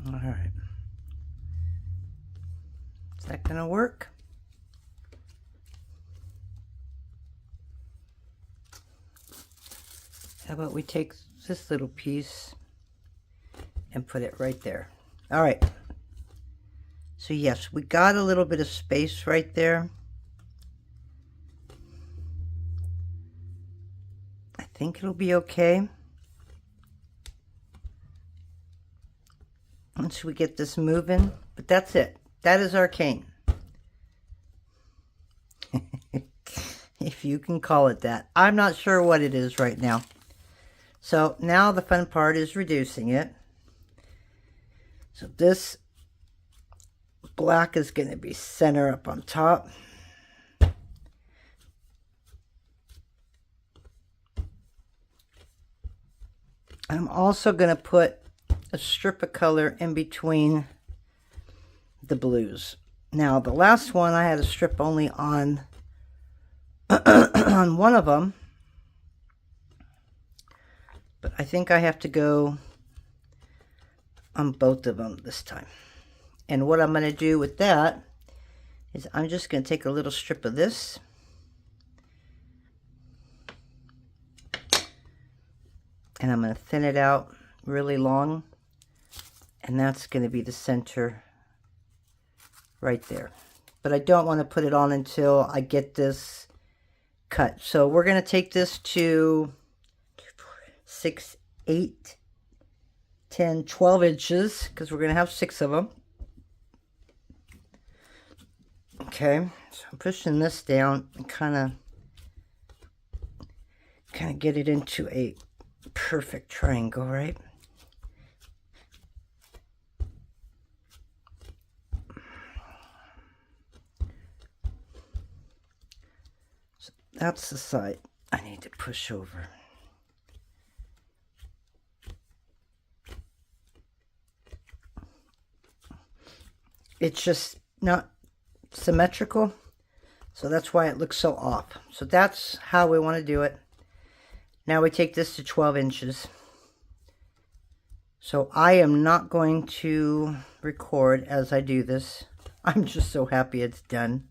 All right. Is that going to work? How about we take this little piece and put it right there. All right. So yes, we got a little bit of space right there. I think it'll be okay. Once we get this moving, but that's it. That is our cane. If you can call it that. I'm not sure what it is right now. So now the fun part is reducing it. So this black is going to be center up on top. I'm also going to put a strip of color in between the blues. Now the last one I had a strip only on on one of them, but I think I have to go on both of them this time. And what I'm going to do with that is I'm just going to take a little strip of this and I'm going to thin it out really long. And that's going to be the center right there. But I don't want to put it on until I get this cut. So we're going to take this to 6, 8, 10, 12 inches because we're going to have 6 of them. Okay, so I'm pushing this down and kind of get it into a perfect triangle, right? That's the side I need to push over. It's just not symmetrical, so that's why it looks so off. So that's how we want to do it. Now we take this to 12 inches. So I am not going to record as I do this. I'm just so happy it's done.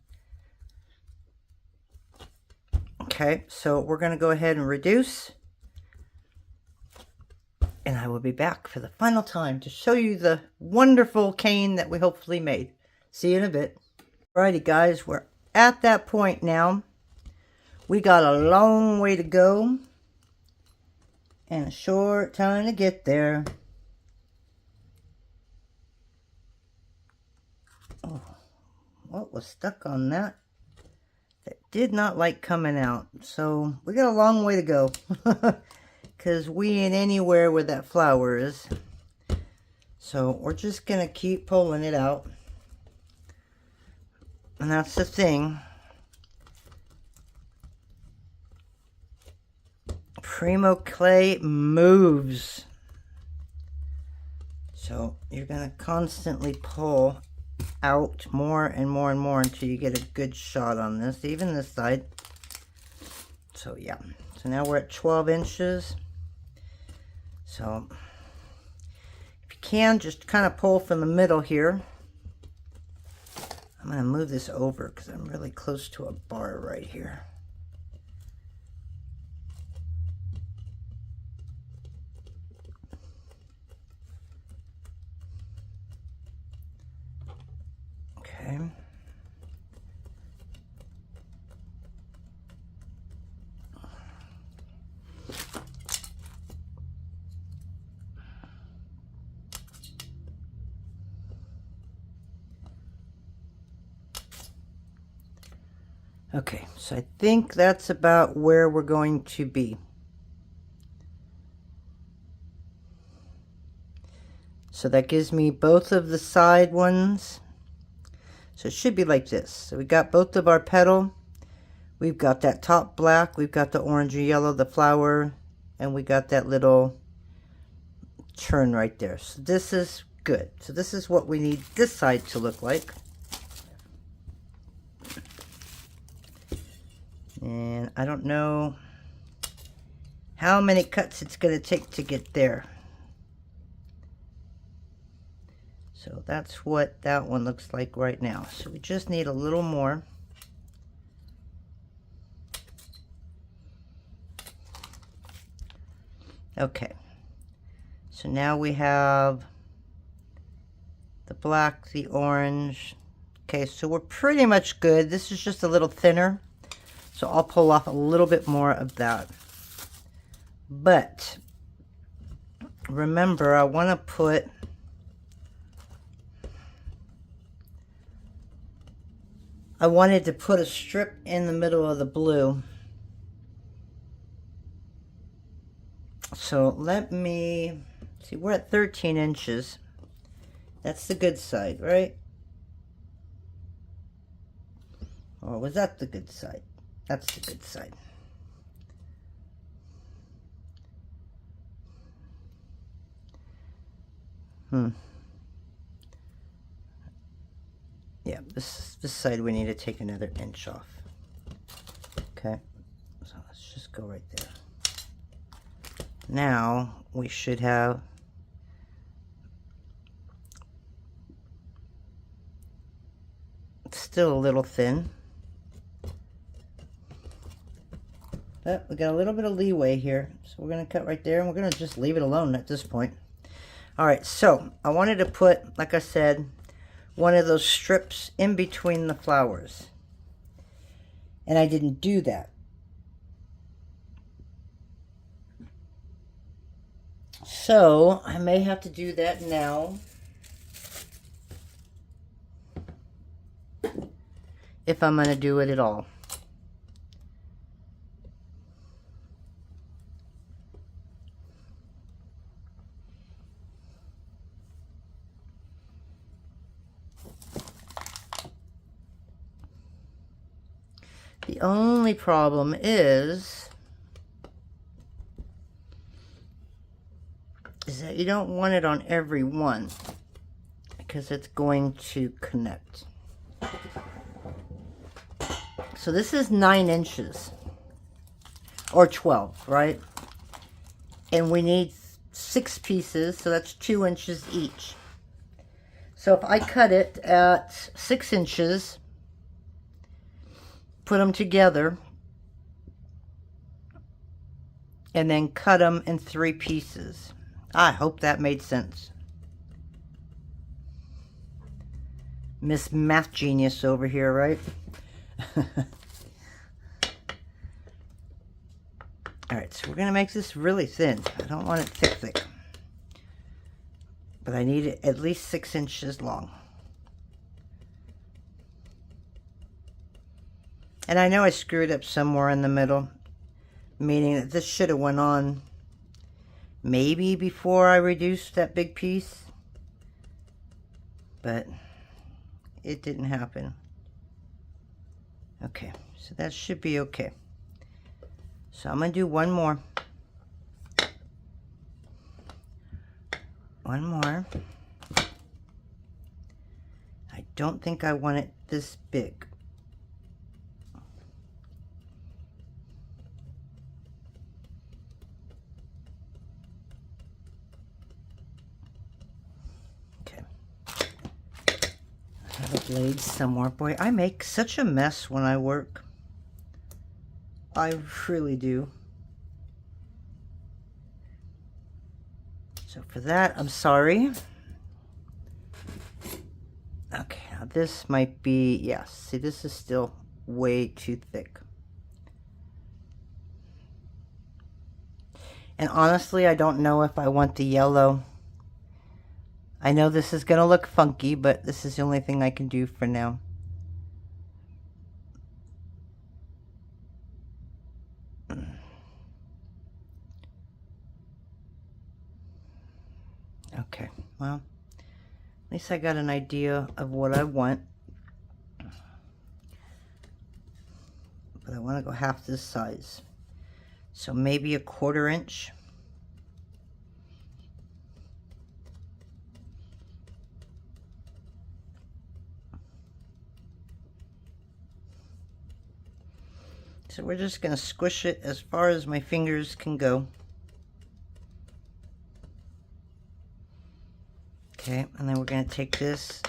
Okay, so we're going to go ahead and reduce. And I will be back for the final time to show you the wonderful cane that we hopefully made. See you in a bit. Alrighty guys, we're at that point now. We got a long way to go. And a short time to get there. Oh, what was stuck on that? That did not like coming out. So we got a long way to go. Because we ain't anywhere where that flower is. So we're just going to keep pulling it out. And that's the thing. Polymerclay moves. So you're going to constantly pull out more and more and more until you get a good shot on this, even this side. So yeah, so now we're at 12 inches. So if you can, just kind of pull from the middle here. I'm going to move this over because I'm really close to a bar right here. Okay. Okay, so I think that's about where we're going to be. So that gives me both of the side ones. So it should be like this. So we got both of our petal. We've got that top black. We've got the orange and yellow, the flower. And we got that little turn right there. So this is good. So this is what we need this side to look like. And I don't know how many cuts it's going to take to get there. So that's what that one looks like right now. So we just need a little more. Okay. So now we have the black, the orange. Okay, so we're pretty much good. This is just a little thinner. So I'll pull off a little bit more of that. But remember, I want to put I wanted to put a strip in the middle of the blue. So let me see, we're at 13 inches. That's the good side, right? Or was that the good side? That's the good side. Yeah, this side we need to take another inch off. Okay, so let's just go right there. Now we should have still a little thin. But we got a little bit of leeway here. So we're going to cut right there and we're going to just leave it alone at this point. Alright, so I wanted to put, like I said, one of those strips in between the flowers. And I didn't do that. So I may have to do that now. If I'm going to do it at all. The only problem is that you don't want it on every one because it's going to connect. So this is 9 inches or 12, right? And we need 6 pieces, so that's 2 inches each. So if I cut it at 6 inches, put them together, and then cut them in 3 pieces. I hope that made sense. Miss Math Genius over here, right? Alright, so we're going to make this really thin. I don't want it thick. But I need it at least 6 inches long. And I know I screwed up somewhere in the middle, meaning that this should have went on maybe before I reduced that big piece, but it didn't happen. Okay, so that should be okay. So I'm going to do one more. one more. I don't think I want it this big. Okay. I have a blade somewhere. Boy, I make such a mess when I work. I really do. So for that, I'm sorry. Okay, now this might be, yes, see, this is still way too thick. And honestly, I don't know if I want the yellow. I know this is going to look funky, but this is the only thing I can do for now. Okay, well, at least I got an idea of what I want. But I want to go half this size. So maybe a 1/4 inch. So we're just going to squish it as far as my fingers can go. Okay, and then we're going to take this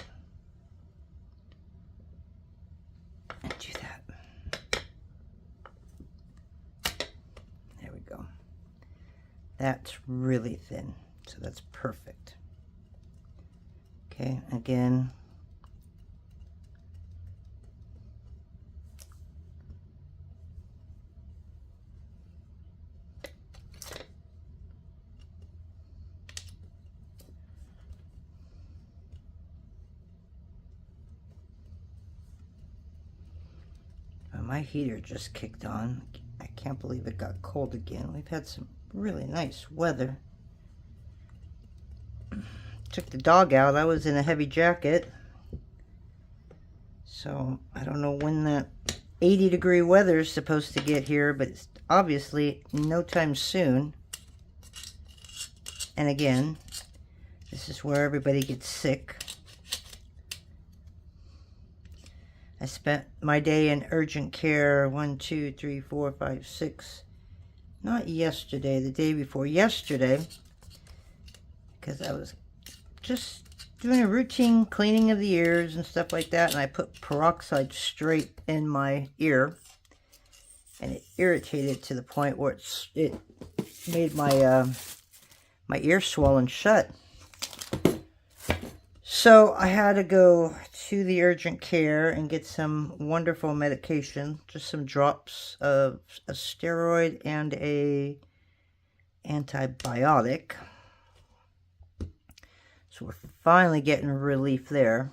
and do that. There we go. That's really thin, so that's perfect. Okay, again. My heater just kicked on. I can't believe it got cold again. We've had some really nice weather. Took the dog out. I was in a heavy jacket. So I don't know when that 80-degree weather is supposed to get here, but it's obviously no time soon. And again, this is where everybody gets sick. I spent my day in urgent care 1, 2, 3, 4, 5, 6. Not yesterday, the day before yesterday. Because I was just doing a routine cleaning of the ears and stuff like that. And I put peroxide straight in my ear. And it irritated to the point where it made my, my ear swollen shut. So I had to go to the urgent care and get some wonderful medication, just some drops of a steroid and a antibiotic. So we're finally getting relief there.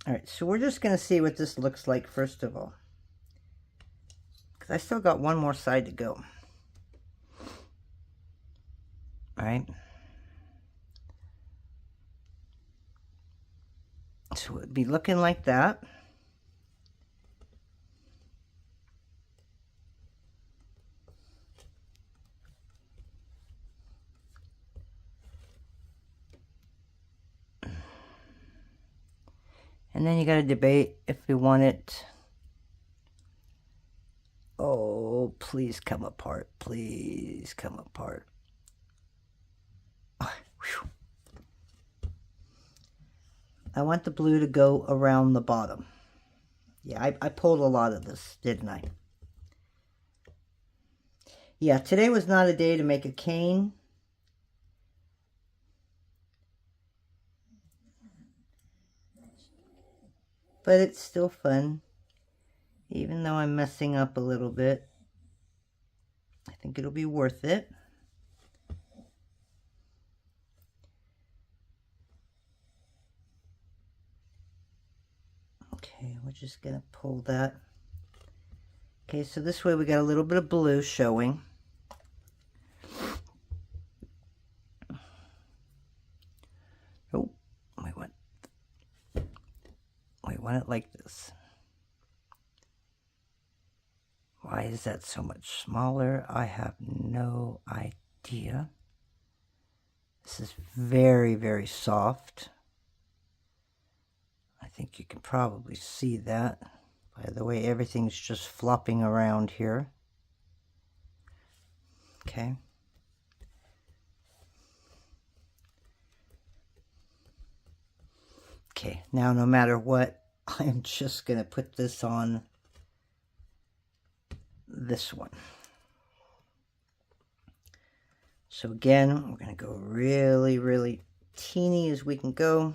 All right, so we're just going to see what this looks like first of all, because I still got one more side to go. All right. So it would be looking like that. And then you got to debate if we want it. Oh, please come apart. Please come apart. I want the blue to go around the bottom. Yeah, I pulled a lot of this, didn't I? Yeah, today was not a day to make a cane. But it's still fun. Even though I'm messing up a little bit. I think it'll be worth it. Okay, we're just going to pull that. Okay, so this way we got a little bit of blue showing. Oh, we want it like this. Why is that so much smaller? I have no idea. This is very, very soft. I think you can probably see that by the way everything's just flopping around here. Okay. Okay, now no matter what, I'm just going to put this on this one. So again, we're going to go really, really teeny as we can go.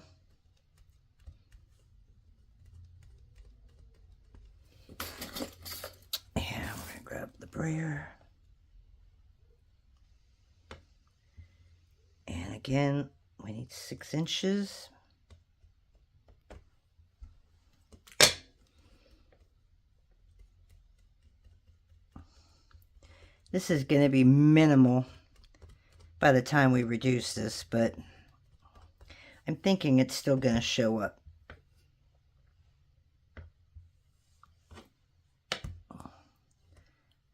And we're going to grab the brayer. And again, we need 6 inches. This is going to be minimal by the time we reduce this, but I'm thinking it's still going to show up.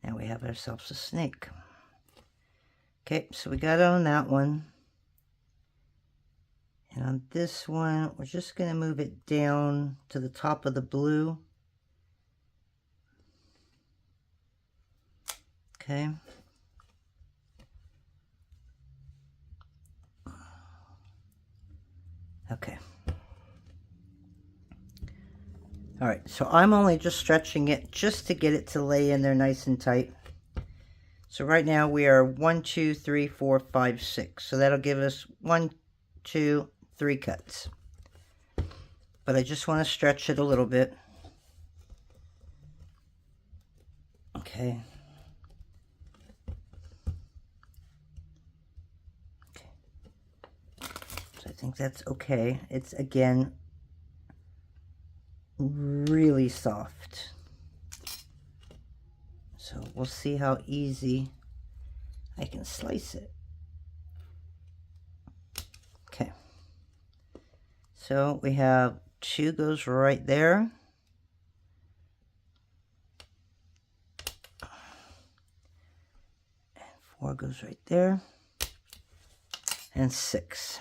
Now we have ourselves a snake. Okay, so we got it on that one. And on this one, we're just going to move it down to the top of the blue. Okay. Okay. All right, so I'm only just stretching it just to get it to lay in there nice and tight. So right now we are 1, 2, 3, 4, 5, 6. So that'll give us 1, 2, 3 cuts. But I just want to stretch it a little bit. Okay. So I think that's okay. It's, again, really soft. So we'll see how easy I can slice it. Okay. So we have 2 goes right there. And 4 goes right there. And 6.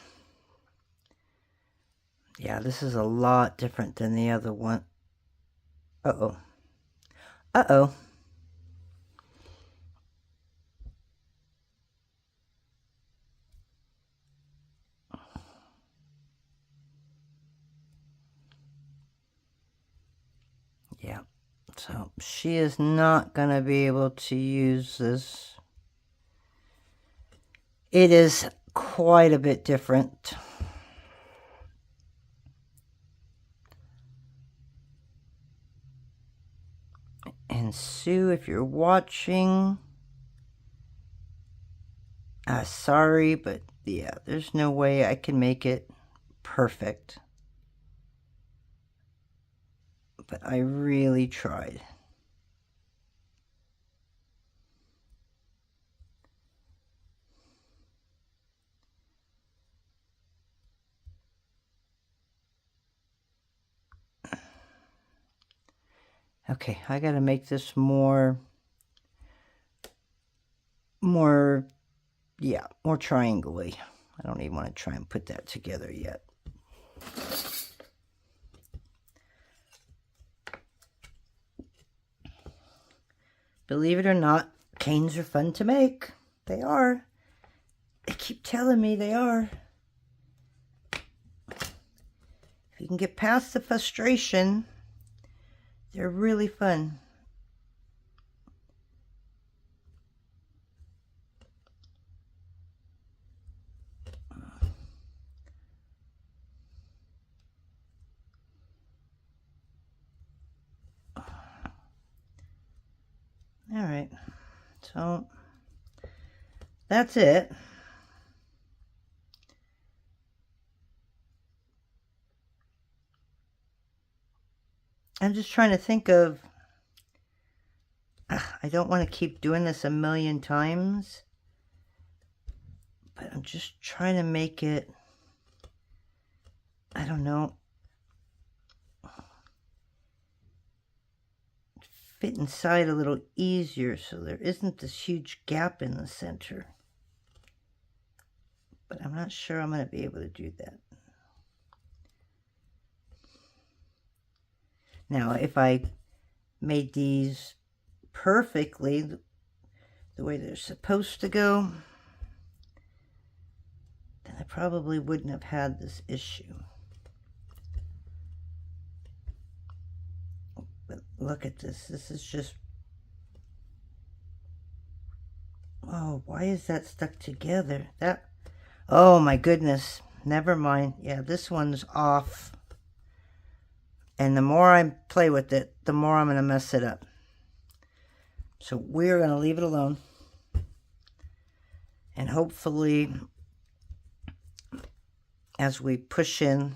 Yeah, this is a lot different than the other one. Uh-oh. Uh-oh. Yeah, so she is not going to be able to use this. It is quite a bit different. And Sue, if you're watching, sorry, but yeah, there's no way I can make it perfect. But I really tried. Okay, I gotta make this more triangle-y. I don't even want to try and put that together yet. Believe it or not, canes are fun to make. They are. They keep telling me they are. If you can get past the frustration, they're really fun. All right, so that's it. I'm just trying to think of, I don't want to keep doing this a million times, but I'm just trying to make it, I don't know, fit inside a little easier so there isn't this huge gap in the center. But I'm not sure I'm going to be able to do that. Now, if I made these perfectly the way they're supposed to go, then I probably wouldn't have had this issue. But look at this. This is just... Oh, why is that stuck together? That... Oh my goodness. Never mind. Yeah, this one's off. And the more I play with it, the more I'm going to mess it up. So we're going to leave it alone. And hopefully, as we push in,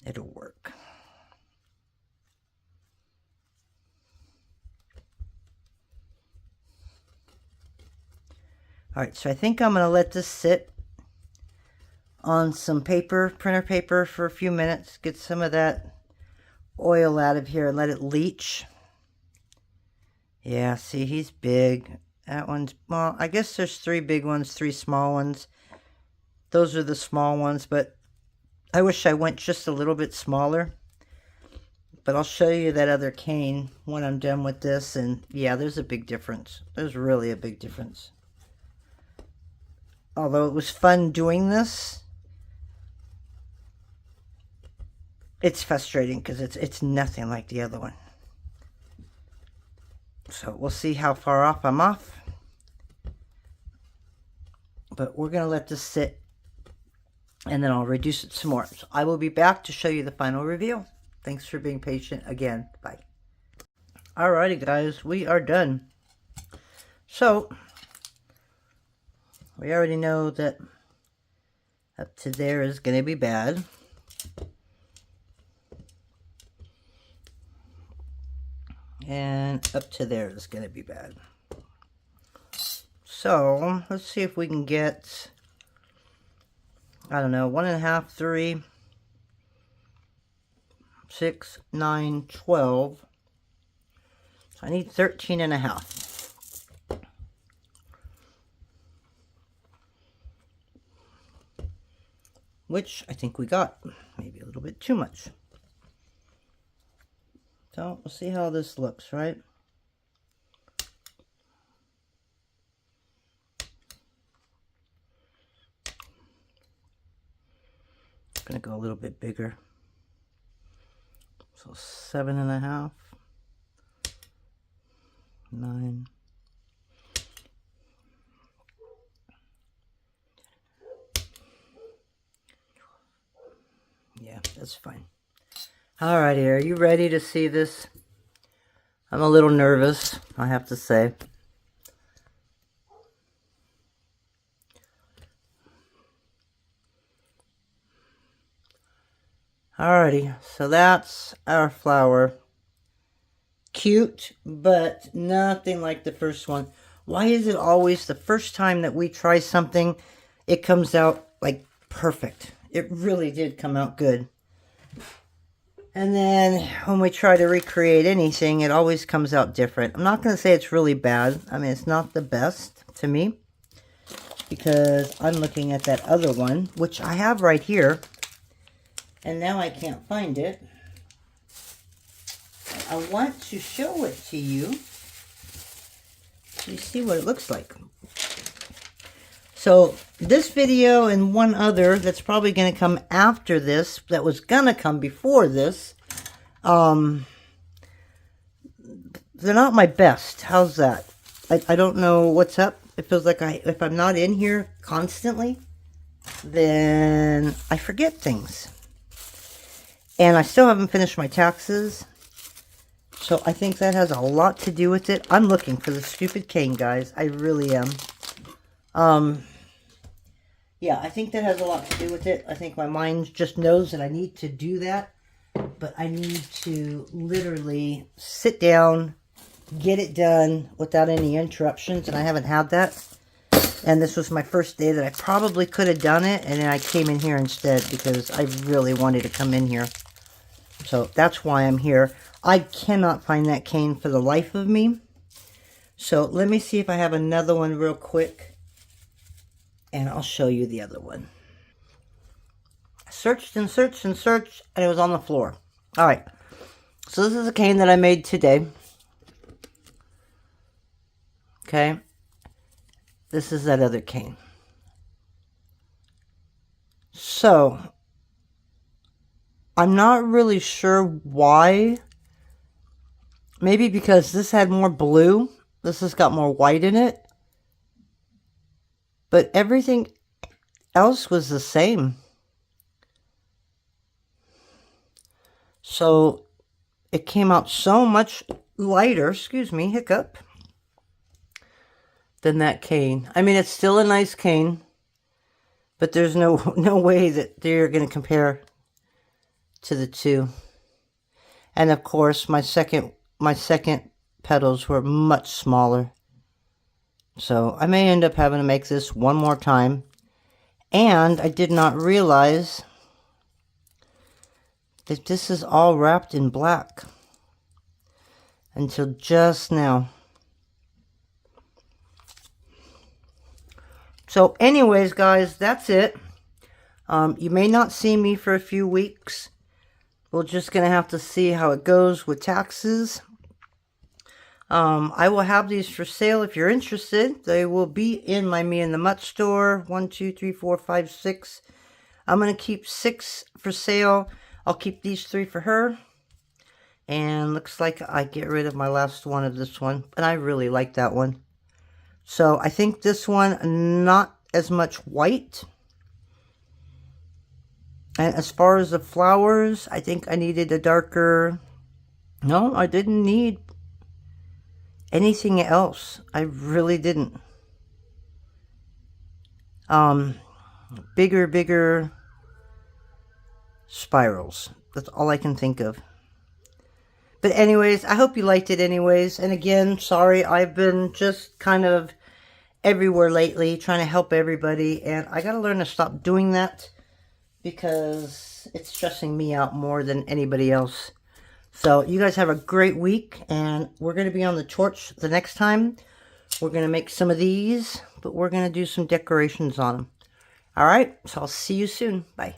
it'll work. All right, so I think I'm going to let this sit on some paper, printer paper, for a few minutes. Get some of that oil out of here and let it leach. Yeah, see, he's big. That one's, well, I guess there's 3 big ones, 3 small ones. Those are the small ones, but I wish I went just a little bit smaller. But I'll show you that other cane when I'm done with this. And yeah, there's a big difference. There's really a big difference. Although it was fun doing this, it's frustrating because it's nothing like the other one. So we'll see how far off I'm off. But we're going to let this sit, and then I'll reduce it some more. So I will be back to show you the final review. Thanks for being patient again. Bye. Alrighty guys, we are done. So we already know that up to there is going to be bad. And up to there is going to be bad. So let's see if we can get, I don't know, 1.5, 3, 6, 9, 12. So I need 13.5. Which I think we got. Maybe a little bit too much. So we'll see how this looks, right? I'm gonna go a little bit bigger. So 7.5, 9. Yeah, that's fine. Alrighty, are you ready to see this? I'm a little nervous, I have to say. Alrighty, so that's our flower. Cute, but nothing like the first one. Why is it always the first time that we try something, it comes out like perfect? It really did come out good. And then when we try to recreate anything, it always comes out different. I'm not going to say it's really bad. I mean, it's not the best to me, because I'm looking at that other one, which I have right here. And now I can't find it. I want to show it to you, so you see what it looks like. So this video and one other that's probably going to come after this, that was going to come before this, they're not my best. How's that? I don't know what's up. It feels like if I'm not in here constantly, then I forget things. And I still haven't finished my taxes. So I think that has a lot to do with it. I'm looking for the stupid cane, guys. I really am. Yeah, I think that has a lot to do with it. I think my mind just knows that I need to do that. But I need to literally sit down, get it done without any interruptions. And I haven't had that. And this was my first day that I probably could have done it. And then I came in here instead because I really wanted to come in here. So that's why I'm here. I cannot find that cane for the life of me. So let me see if I have another one real quick. And I'll show you the other one. I searched and searched and searched, and it was on the floor. All right. So this is a cane that I made today. Okay. This is that other cane. So, I'm not really sure why. Maybe because this had more blue. This has got more white in it. But everything else was the same. So, it came out so much lighter, excuse me, hiccup, than that cane. I mean, it's still a nice cane. But there's no way that they're going to compare to the two. And of course, my second petals were much smaller. So I may end up having to make this one more time. And I did not realize that this is all wrapped in black until just now. So anyways, guys, that's it. You may not see me for a few weeks. We're just going to have to see how it goes with taxes. I will have these for sale if you're interested. They will be in my Me and the Mutt store. 1, 2, 3, 4, 5, 6. I'm going to keep 6 for sale. I'll keep these 3 for her. And looks like I get rid of my last one of this one. And I really like that one. So I think this one, not as much white. And as far as the flowers, I think I needed a darker... No, I didn't need anything else. I really didn't. Bigger spirals. That's all I can think of. But anyways, I hope you liked it anyways. And again, sorry, I've been just kind of everywhere lately, trying to help everybody. And I got to learn to stop doing that because it's stressing me out more than anybody else. So you guys have a great week. And we're going to be on the torch the next time. We're going to make some of these, but we're going to do some decorations on them. All right, so I'll see you soon. Bye.